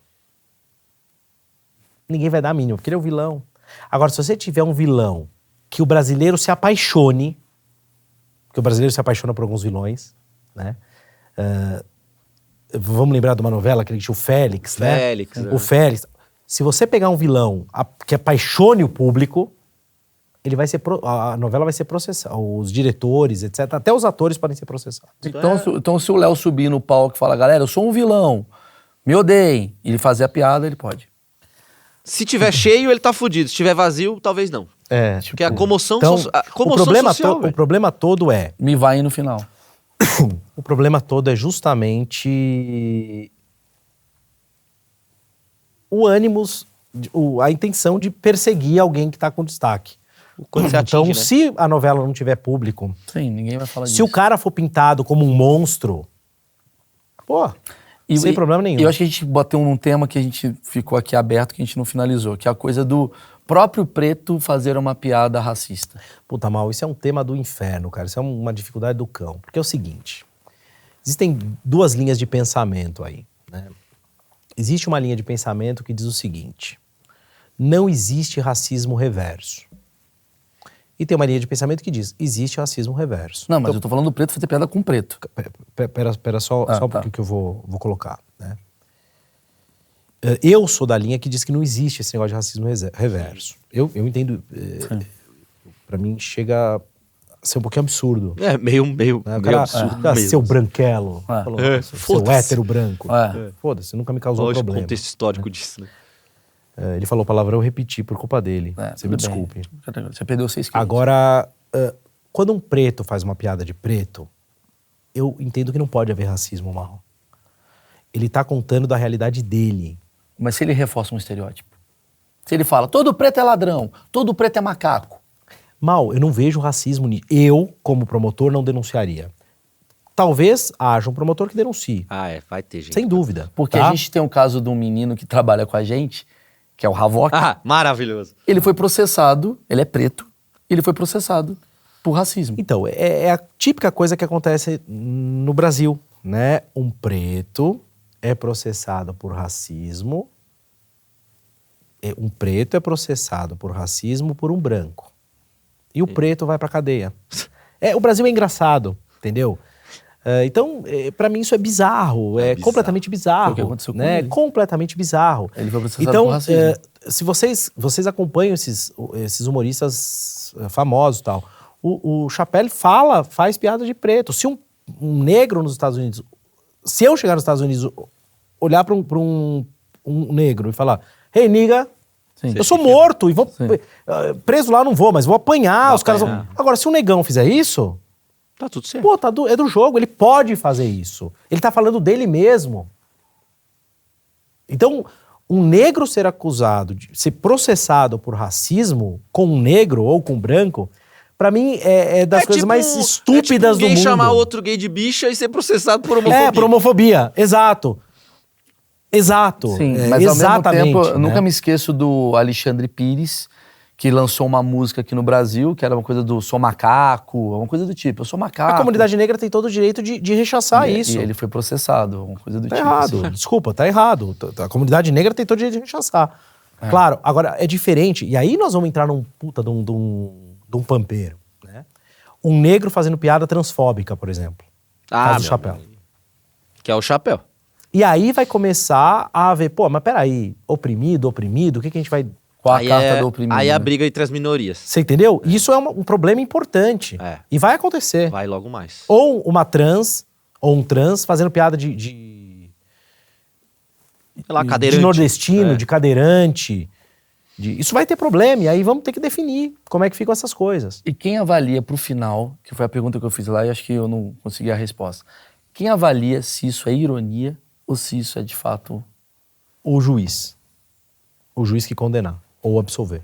ninguém vai dar a mínima, porque ele é o vilão. Agora, se você tiver um vilão que o brasileiro se apaixone, porque o brasileiro se apaixona por alguns vilões, né? Vamos lembrar de uma novela que tinha o Félix, né?
Félix, né?
O Félix. Se você pegar um vilão que apaixone o público, ele vai ser a novela vai ser processada. Os diretores, etc. Até os atores podem ser processados.
Então, se o Léo subir no palco e falar, galera, eu sou um vilão, me odeiem, e ele fazer a piada, ele pode.
Se tiver cheio, ele tá fudido. Se tiver vazio, talvez não. Porque a comoção,
Então,
a comoção social,
o
velho.
problema todo é...
Me vai no final.
O problema todo é justamente o ânimos a intenção de perseguir alguém que está com destaque.
Quando você
Então,
atinge, né?
se a novela não tiver público,
Sim, ninguém vai falar
se
disso.
o cara for pintado como um monstro, pô, sem problema nenhum.
Eu acho que a gente bateu num tema que a gente ficou aqui aberto, que a gente não finalizou, que é a coisa do próprio preto fazer uma piada racista.
Puta, Mal, isso é um tema do inferno, cara. Isso é uma dificuldade do cão. Porque é o seguinte, existem duas linhas de pensamento aí, né? Existe uma linha de pensamento que diz o seguinte: não existe racismo reverso. E tem uma linha de pensamento que diz, existe racismo reverso.
Não, mas eu tô falando do preto fazer piada com preto.
Pera só um
tá.
pouquinho que eu vou colocar, né? Eu sou da linha que diz que não existe esse negócio de racismo reverso. Eu entendo, pra mim chega a ser um pouquinho absurdo.
É meio
Né? O cara,
absurdo
cara,
mesmo.
seu branquelo, falou, seu
foda-se.
hétero branco.
É.
Foda-se, nunca me causou
Lógico,
problema.
contexto histórico disso, né?
Ele falou palavrão, eu repeti por culpa dele. Você me
tudo bem.
desculpe.
Você perdeu 6 quilos.
Agora, quando um preto faz uma piada de preto, eu entendo que não pode haver racismo, Mal. Ele tá contando da realidade dele.
Mas se ele reforça um estereótipo? Se ele fala, todo preto é ladrão, todo preto é macaco.
Mal, eu não vejo racismo nisso. Eu, como promotor, não denunciaria. Talvez haja um promotor que denuncie.
Ah, vai ter gente.
Sem dúvida.
Porque
tá?
a gente tem um caso de um menino que trabalha com a gente, que é o Havok.
Ah, maravilhoso.
Ele foi processado, ele é preto, ele foi processado por racismo.
Então, é a típica coisa que acontece no Brasil, né? Um preto é processado por racismo. Um preto é processado por racismo por um branco. E o preto vai pra cadeia. O Brasil é engraçado, entendeu? Então, pra mim isso é bizarro. É
bizarro.
completamente bizarro.
Foi o que aconteceu com
né?
ele.
Completamente bizarro.
Ele foi processado
Então,
por racismo.
se vocês acompanham esses humoristas famosos e tal, o Chappelle faz piada de preto. Se um negro nos Estados Unidos, se eu chegar nos Estados Unidos, olhar pra um negro e falar, hey, nigga,
Sim.
eu sou morto e vou preso lá, não vou, mas vou apanhar. Os caras
apanhar.
Agora, se um negão fizer isso,
Tá tudo certo.
pô, é do jogo, ele pode fazer isso. Ele tá falando dele mesmo. Então, um negro ser acusado de ser processado por racismo com um negro ou com um branco, pra mim é das coisas mais estúpidas do mundo.
Chamar outro gay de bicha e ser processado por homofobia.
Por homofobia, exato. Exato.
Sim, mas
exatamente,
ao mesmo tempo, eu
né?
nunca me esqueço do Alexandre Pires, que lançou uma música aqui no Brasil, que era uma coisa do sou macaco, uma coisa do tipo, eu sou macaco.
A comunidade negra tem todo o direito de rechaçar isso.
E ele foi processado, uma coisa do
Tá
tipo.
errado,
assim.
desculpa, tá errado. A comunidade negra tem todo o direito de rechaçar. Claro, agora é diferente. E aí nós vamos entrar num puta de um pampeiro, né? Um negro fazendo piada transfóbica, por exemplo. Caso do
meu
Chapéu.
amigo. Que é o chapéu.
E aí vai começar a ver, pô, mas peraí, oprimido, o que a gente vai...
Com a
Aí
carta do oprimido.
Aí a
né?
briga entre as minorias.
Você entendeu? Isso é um problema importante.
É.
E vai acontecer.
Vai logo mais.
Ou uma trans, ou um trans fazendo piada de
Sei lá, cadeirante.
de nordestino,
É.
de cadeirante. Isso vai ter problema, e aí vamos ter que definir como é que ficam essas coisas.
E quem avalia pro final, que foi a pergunta que eu fiz lá e acho que eu não consegui a resposta. Quem avalia se isso é ironia ou se isso é de fato...
O juiz. O juiz que condenar ou absolver.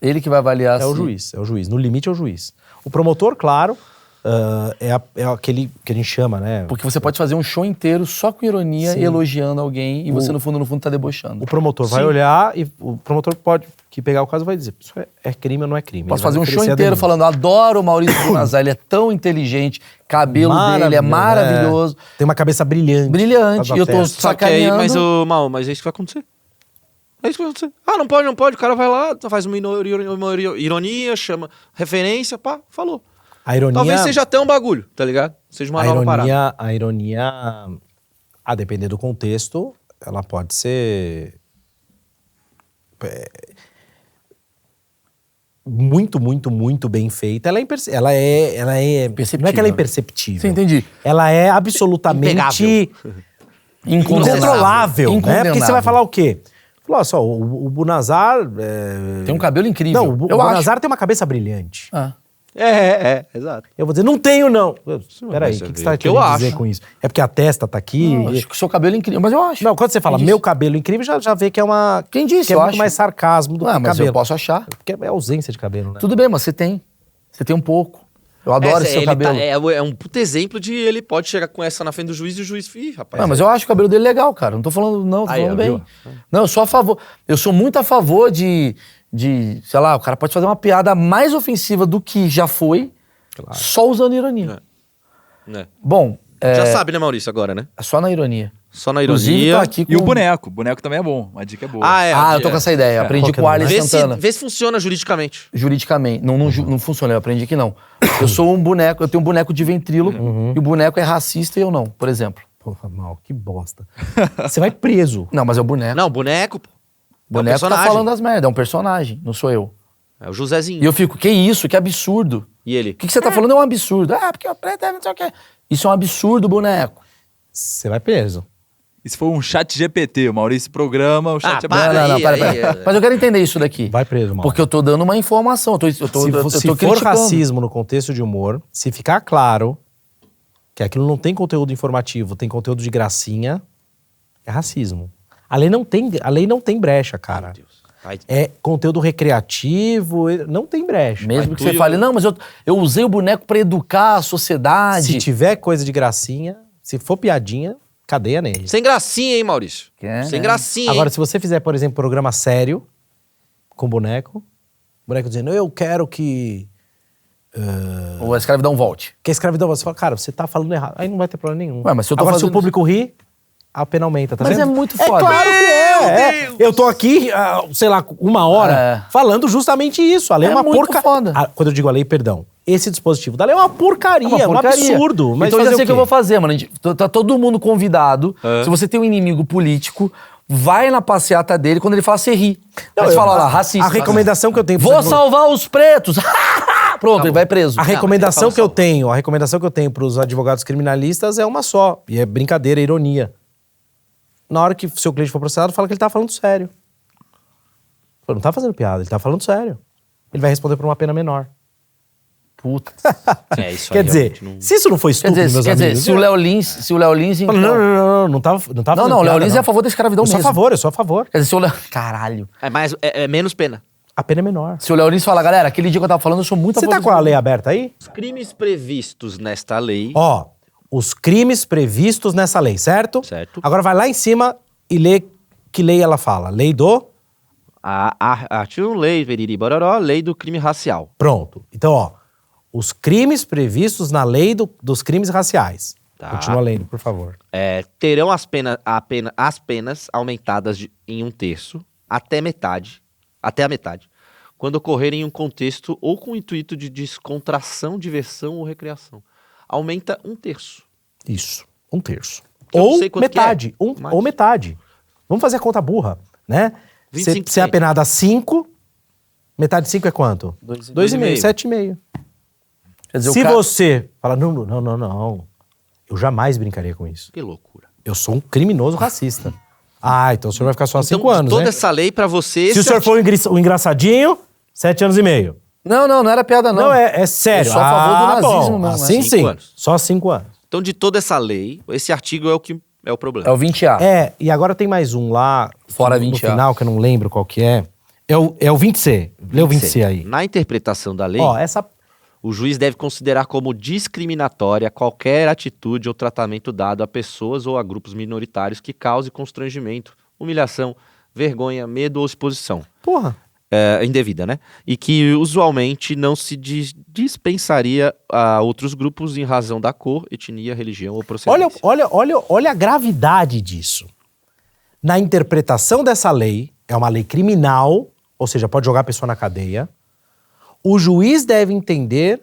Ele que vai avaliar
É o juiz. No limite é o juiz. O promotor, claro, é aquele que a gente chama, né?
Porque você pode fazer um show inteiro só com ironia,
Sim.
elogiando alguém e você no fundo tá debochando.
O promotor vai olhar e o promotor pode pegar o caso e vai dizer, isso é crime ou não é crime.
Posso
Ele vai
fazer um show
oferecer a
inteiro
denúncia.
falando, adoro o Maurício Bonazar, ele é tão inteligente, cabelo dele é maravilhoso.
Tem uma cabeça brilhante.
Brilhante. E eu tô
Testa.
Só que aí,
sacaneando.
mas é isso que vai acontecer. É isso que vai acontecer. Ah, não pode. O cara vai lá, faz uma ironia, chama referência, pá, falou.
A ironia...
Talvez seja até um bagulho, tá ligado? Seja uma nova parada.
A ironia, a depender do contexto, ela pode ser muito bem feita. Ela é
Perceptível,
não é que ela é
né?
imperceptível.
Sim, entendi.
Ela é absolutamente incontrolável, né? Porque você vai falar o quê? Olha só, o Bonazar...
Tem um cabelo incrível.
Não, o
eu
Bonazar tem uma cabeça brilhante.
acho.
Exato.
Eu vou dizer, não tenho, não. Peraí,
mas
o que
é
você tá
o que eu
querendo dizer
acho.
com isso? É porque a testa tá aqui?
Não, acho que o seu cabelo é incrível, mas eu acho.
Não, quando você fala
Quem
meu
disse?
cabelo incrível, já vê que é uma...
Quem disse?
Que é
Eu
muito
acho.
mais sarcasmo do que
Mas
cabelo.
eu posso achar.
Porque é ausência de cabelo, né?
Tudo bem, mas você tem. Você tem um pouco. Eu adoro esse seu cabelo.
É um puto exemplo de ele pode chegar com essa na frente do juiz e o juiz, rapaz.
Não, mas eu acho o cabelo dele legal, cara. Não tô falando, não, tô
Aí,
falando
ó,
bem.
viu?
Não, eu sou a favor. Eu sou muito a favor de, sei lá, o cara pode fazer uma piada mais ofensiva do que já foi, só usando ironia.
Né?
Bom,
Já sabe, né, Maurício, agora, né?
só na ironia.
Só na
Inclusive,
ironia.
tô aqui com...
E o boneco. O boneco também é bom. Uma dica é boa.
eu tô com essa ideia. Aprendi
Qual que é
com o
o
Arlen Santana.
Vê se funciona juridicamente.
Juridicamente. Não funciona, eu aprendi que não. Eu sou um boneco, eu tenho um boneco de ventríloco e o boneco é racista e eu não, por exemplo.
Porra, mal, que bosta. Você vai preso.
Não, mas é o boneco.
Não, boneco, pô.
O boneco tá
personagem.
falando as merdas, é um personagem, não sou eu.
É o Josézinho.
E eu fico, que isso, que absurdo.
E ele?
O que você tá falando é um absurdo. Ah, porque o preto é não sei o quê. Isso é um absurdo, boneco.
Você vai preso.
E se for um chat GPT, o Maurício programa, o chat é
para.
Não,
aí,
pera.
aí.
Mas eu quero entender isso daqui.
Vai preso, mal.
Porque eu tô dando uma informação, eu tô
Se
criticando.
for racismo no contexto de humor, se ficar claro que aquilo não tem conteúdo informativo, tem conteúdo de gracinha, é racismo. A lei não tem brecha, cara.
Ai,
É conteúdo recreativo, não tem brecha.
Mesmo que
tu
você
e
fale,
o-
não, mas eu usei o boneco pra educar a sociedade.
Se tiver coisa de gracinha, se for piadinha, cadeia nele.
Sem gracinha, hein, Maurício?
É.
Sem gracinha,
Agora,
hein?
se você fizer, por exemplo, programa sério, com boneco dizendo, eu quero que
Ou a escravidão volte.
a escravidão, você fala, cara, você tá falando errado. Aí não vai ter problema nenhum.
Ué, mas se eu tô
Agora, se
fazendo-
o público ri, a pena aumenta, tá
Mas
vendo?
é muito foda.
Claro que é. Eu tô aqui, sei lá, 1 hora, falando justamente isso. A lei é,
É
uma
muito
porcaria.
foda.
Quando eu digo a lei, perdão. Esse dispositivo da lei é uma porcaria,
É uma porcaria.
um absurdo. Mas
então eu
fazer
já sei
o
o que eu
quê?
vou fazer, mano. Tá todo mundo convidado. Se você tem um inimigo político, vai na passeata dele, quando ele fala, você ri.
Não,
Aí você
eu-
fala lá, racista.
A recomendação que eu tenho...
Vou salvar os pretos. Pronto, ele vai preso.
A recomendação
Não,
que eu tenho, para os advogados criminalistas é uma só. E é brincadeira, é ironia. Na hora que o seu cliente for processado, fala que ele tá falando sério. Pô, não tá fazendo piada, ele tá falando sério. Ele vai responder por uma pena menor.
Puta.
É, isso
Quer
aí
dizer,
realmente não-
se isso não foi
Quer
estúpido,
dizer,
meus
quer dizer,
amigos...
se o Léo Lins, então...
Não tava
Não,
fazendo
o Léo
piada,
Lins é a favor da escravidão
Eu sou a
mesmo.
favor, eu sou a favor.
Quer dizer, se o Léo... Caralho.
É menos pena.
A pena é menor.
Se o Léo Lins falar, galera, aquele dia que eu tava falando, eu sou muito a
Você
favor
tá com a lei aberta aí?
Os crimes previstos nesta lei...
Ó, os crimes previstos nessa lei, certo?
Certo.
Agora vai lá em cima e lê que lei ela fala. Lei do...
Artigo lei, veriri, bororó, lei do crime racial.
Pronto. Então, ó, os crimes previstos na lei dos crimes raciais.
Tá.
Continua lendo, por favor.
Terão as penas aumentadas em 1/3 até a metade, quando ocorrerem em um contexto ou com o intuito de descontração, diversão ou recreação. Aumenta 1/3.
Isso. 1/3.
Eu não
Ou
sei quanto que é,
metade.
mas-
Ou metade. Vamos fazer a conta burra, né?
25%.
Você é apenado a 5, metade de 5 é quanto? 2,5, 7,5.
Quer dizer,
Se
o cara...
você fala, não, eu jamais brincaria com isso.
Que loucura.
Eu sou um criminoso racista. Então o senhor vai ficar só 5
Então,
anos,
toda
né?
essa lei pra você...
Se o senhor for um engraçadinho, 7 anos e meio.
Não era piada, não.
Não, é sério.
Eu sou a favor do nazismo
bom.
mesmo,
Sim,
5
sim.
anos.
Só 5 anos.
Então, de toda essa lei, esse artigo é o que é o problema.
É o 20A.
E agora tem mais um lá.
Fora
no
20A.
final, que eu não lembro qual que é. É o 20C. Lê o 20C aí.
Na interpretação da lei,
Ó, essa...
o juiz deve considerar como discriminatória qualquer atitude ou tratamento dado a pessoas ou a grupos minoritários que cause constrangimento, humilhação, vergonha, medo ou exposição.
Porra.
Indevida, né? E que usualmente não se dispensaria a outros grupos em razão da cor, etnia, religião ou procedência.
Olha a gravidade disso. Na interpretação dessa lei, é uma lei criminal, ou seja, pode jogar a pessoa na cadeia. O juiz deve entender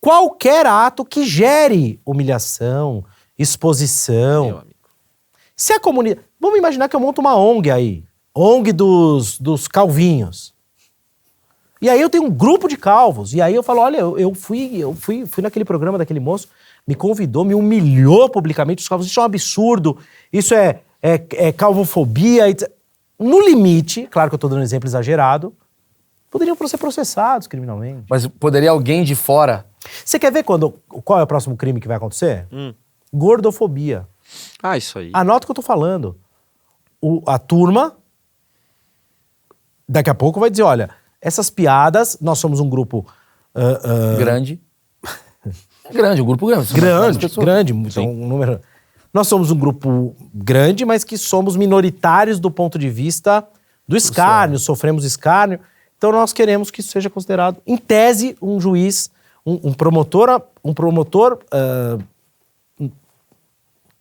qualquer ato que gere humilhação, exposição.
Meu amigo.
Se a comunidade... Vamos imaginar que eu monto uma ONG aí. ONG dos calvinhos. E aí eu tenho um grupo de calvos. E aí eu falo, olha, eu fui naquele programa daquele moço, me convidou, me humilhou publicamente os calvos. Isso é um absurdo. Isso é calvofobia. No limite, claro que eu tô dando um exemplo exagerado, poderiam ser processados criminalmente.
Mas poderia alguém de fora...
Você quer ver qual é o próximo crime que vai acontecer? Gordofobia.
Ah, isso aí.
Anota o que eu tô falando. A turma, daqui a pouco, vai dizer, olha, essas piadas, nós somos um grupo...
Grande. Grande, um grupo grande.
Grande. Então, um número... Nós somos um grupo grande, mas que somos minoritários do ponto de vista do escárnio, sofremos escárnio. Então nós queremos que isso seja considerado, em tese, um juiz, um promotor,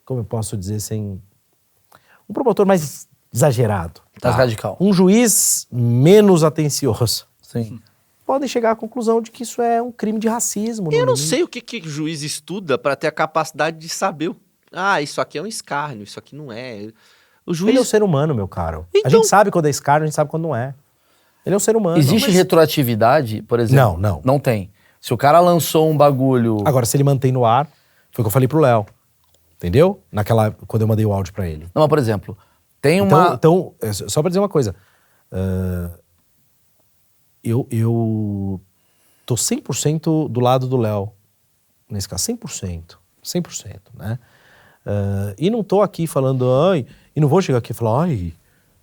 como eu posso dizer sem... Um promotor mais exagerado.
Mais radical.
Um juiz menos atencioso.
Sim.
Podem chegar à conclusão de que isso é um crime de racismo.
Eu não sei o que o juiz estuda pra ter a capacidade de saber. Isso aqui é um escárnio, isso aqui não é. O juiz...
Ele é um ser humano, meu caro.
Então...
A gente sabe quando é escárnio, a gente sabe quando não é. Ele é um ser humano.
Existe retroatividade, por exemplo?
Não.
Não tem. Se o cara lançou um bagulho...
Agora, se ele mantém no ar, foi o que eu falei pro Léo. Entendeu? Quando eu mandei o áudio pra ele.
Não, mas por exemplo, tem uma...
Então, só pra dizer uma coisa. Eu tô 100% do lado do Léo. Nesse caso, 100%, né? E não tô aqui falando, e não vou chegar aqui e falar,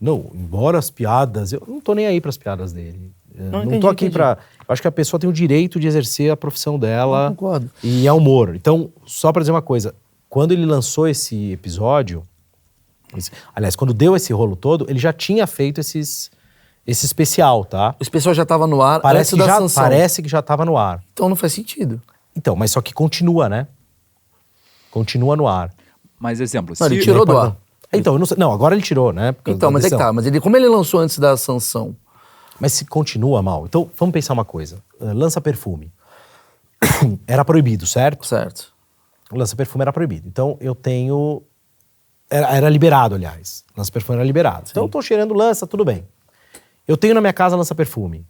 não, embora as piadas, eu não tô nem aí pras piadas dele. Não tô aqui pra... Eu acho que a pessoa tem o direito de exercer a profissão dela.
Eu concordo.
E é humor. Então, só pra dizer uma coisa, quando ele lançou esse episódio, aliás, quando deu esse rolo todo, ele já tinha feito esse especial, tá?
O especial já tava no ar antes da sanção.
Parece que já tava no ar.
Então não faz sentido.
Então, mas só que continua, né? Continua no ar.
Mas exemplo,
Não, ele tirou do ar.
Então, eu não sei. Não, agora ele tirou, né?
Então, mas é que tá. Mas como ele lançou antes da sanção?
Mas se continua mal. Então, vamos pensar uma coisa. Lança perfume. Era proibido, certo?
Certo.
Lança perfume era proibido. Então, eu tenho... Era liberado, aliás. Lança perfume era liberado. Então, eu tô cheirando lança, tudo bem. Eu tenho na minha casa lança perfume.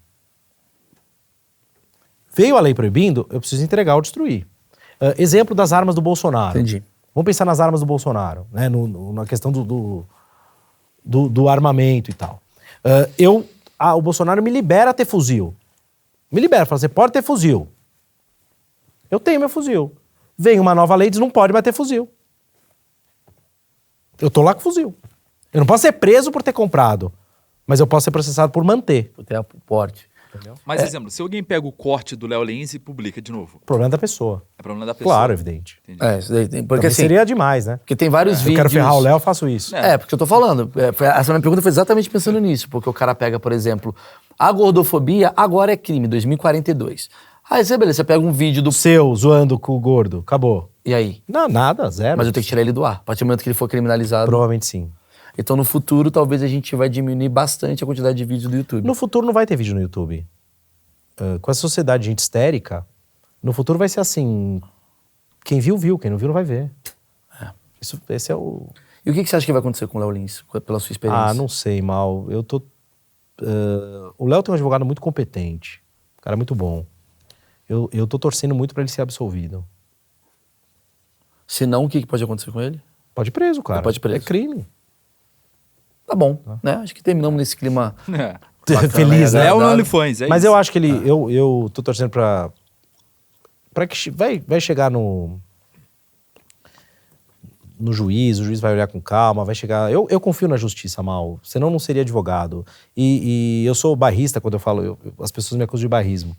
Veio a lei proibindo, eu preciso entregar ou destruir. Exemplo das armas do Bolsonaro.
Entendi.
Vamos pensar nas armas do Bolsonaro, né? Na questão do armamento e tal. O Bolsonaro me libera ter fuzil. Me libera, fala, você pode ter fuzil. Eu tenho meu fuzil. Vem uma nova lei e diz, não pode mais ter fuzil. Eu tô lá com fuzil. Eu não posso ser preso por ter comprado, mas eu posso ser processado por manter.
Por ter porte.
Mas, exemplo, se alguém pega o corte do Léo Lins e publica de novo,
O problema é da pessoa.
é problema da pessoa.
Claro, evidente.
Entendi.
Isso daí tem. Porque
Porque
assim,
seria demais, né?
porque tem vários
Eu
vídeos...
quero ferrar o Léo, eu faço isso.
Porque eu tô falando. Essa minha pergunta foi exatamente pensando nisso. Porque o cara pega, por exemplo, a gordofobia agora é crime, 2042. Aí você, beleza, você pega um vídeo do...
Seu, zoando com o gordo, acabou.
E aí?
Não, nada, zero.
Mas eu tenho que tirar ele do ar. A partir do momento que ele for criminalizado.
Provavelmente sim.
Então no futuro, talvez a gente vai diminuir bastante a quantidade de vídeos do YouTube.
No futuro não vai ter vídeo no YouTube. Com a sociedade de gente histérica, no futuro vai ser assim, quem viu, viu, quem não viu não vai ver. Esse é o...
E o que você acha que vai acontecer com o Léo Lins, pela sua experiência?
não sei, Mal. O Léo tem um advogado muito competente, um cara muito bom. Eu tô torcendo muito pra ele ser absolvido.
Se não, o que pode acontecer com ele?
Pode ir preso, cara.
Ele pode ir preso.
É crime.
Tá bom, né? Acho que terminamos nesse clima bacana,
Feliz, né?
Léo no
agradável.
OnlyFans, é
Mas
isso.
eu acho que ele... Eu tô torcendo pra que vai chegar no juiz, o juiz vai olhar com calma, vai chegar... Eu confio na justiça, Mal, senão não seria advogado. E eu sou bairrista, quando eu falo... as pessoas me acusam de bairrismo.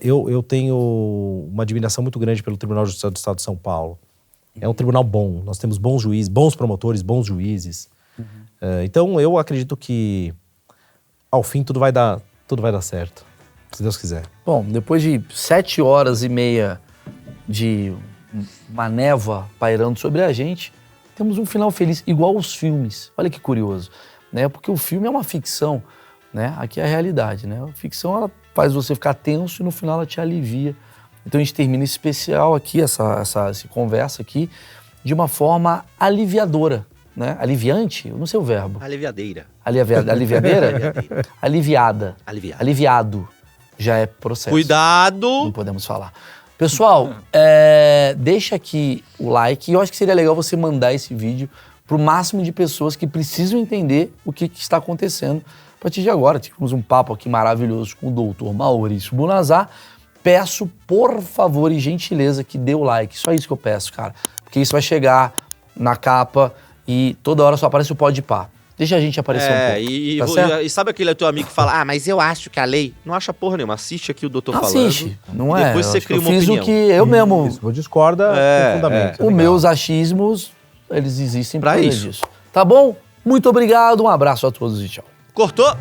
Eu tenho uma admiração muito grande pelo Tribunal de Justiça do Estado de São Paulo. É um tribunal bom, nós temos bons juízes, bons promotores, bons juízes. Então eu acredito que ao fim tudo vai dar certo, se Deus quiser.
Bom, depois de 7 horas e meia de uma névoa pairando sobre a gente, temos um final feliz, igual os filmes. Olha que curioso, né? Porque o filme é uma ficção, né? Aqui é a realidade, né? A ficção, ela faz você ficar tenso e no final ela te alivia. Então a gente termina esse especial aqui, essa conversa aqui, de uma forma aliviadora, né? Aliviante? Eu não sei o verbo.
Aliviadeira.
Aliviadeira? Aliviada.
Aliviado.
Aliviado. Já é processo.
Cuidado!
Não podemos falar. Pessoal, deixa aqui o like. E eu acho que seria legal você mandar esse vídeo para o máximo de pessoas que precisam entender o que está acontecendo. A partir de agora, tivemos um papo aqui maravilhoso com o doutor Maurício Bunazar. Peço, por favor e gentileza, que dê o like. Só isso que eu peço, cara. Porque isso vai chegar na capa e toda hora só aparece o Podpah. Deixa a gente aparecer um pouco.
E sabe aquele teu amigo que fala, mas eu acho que a lei... Não acha porra nenhuma. Assiste aqui o doutor falando.
Assiste, não
e
é?
depois você cria uma
fiz
opinião.
o que eu mesmo...
Isso, discorda com fundamento.
Os meus achismos, eles existem pra isso. Disso. Tá bom? Muito obrigado, um abraço a todos e tchau.
Cortou?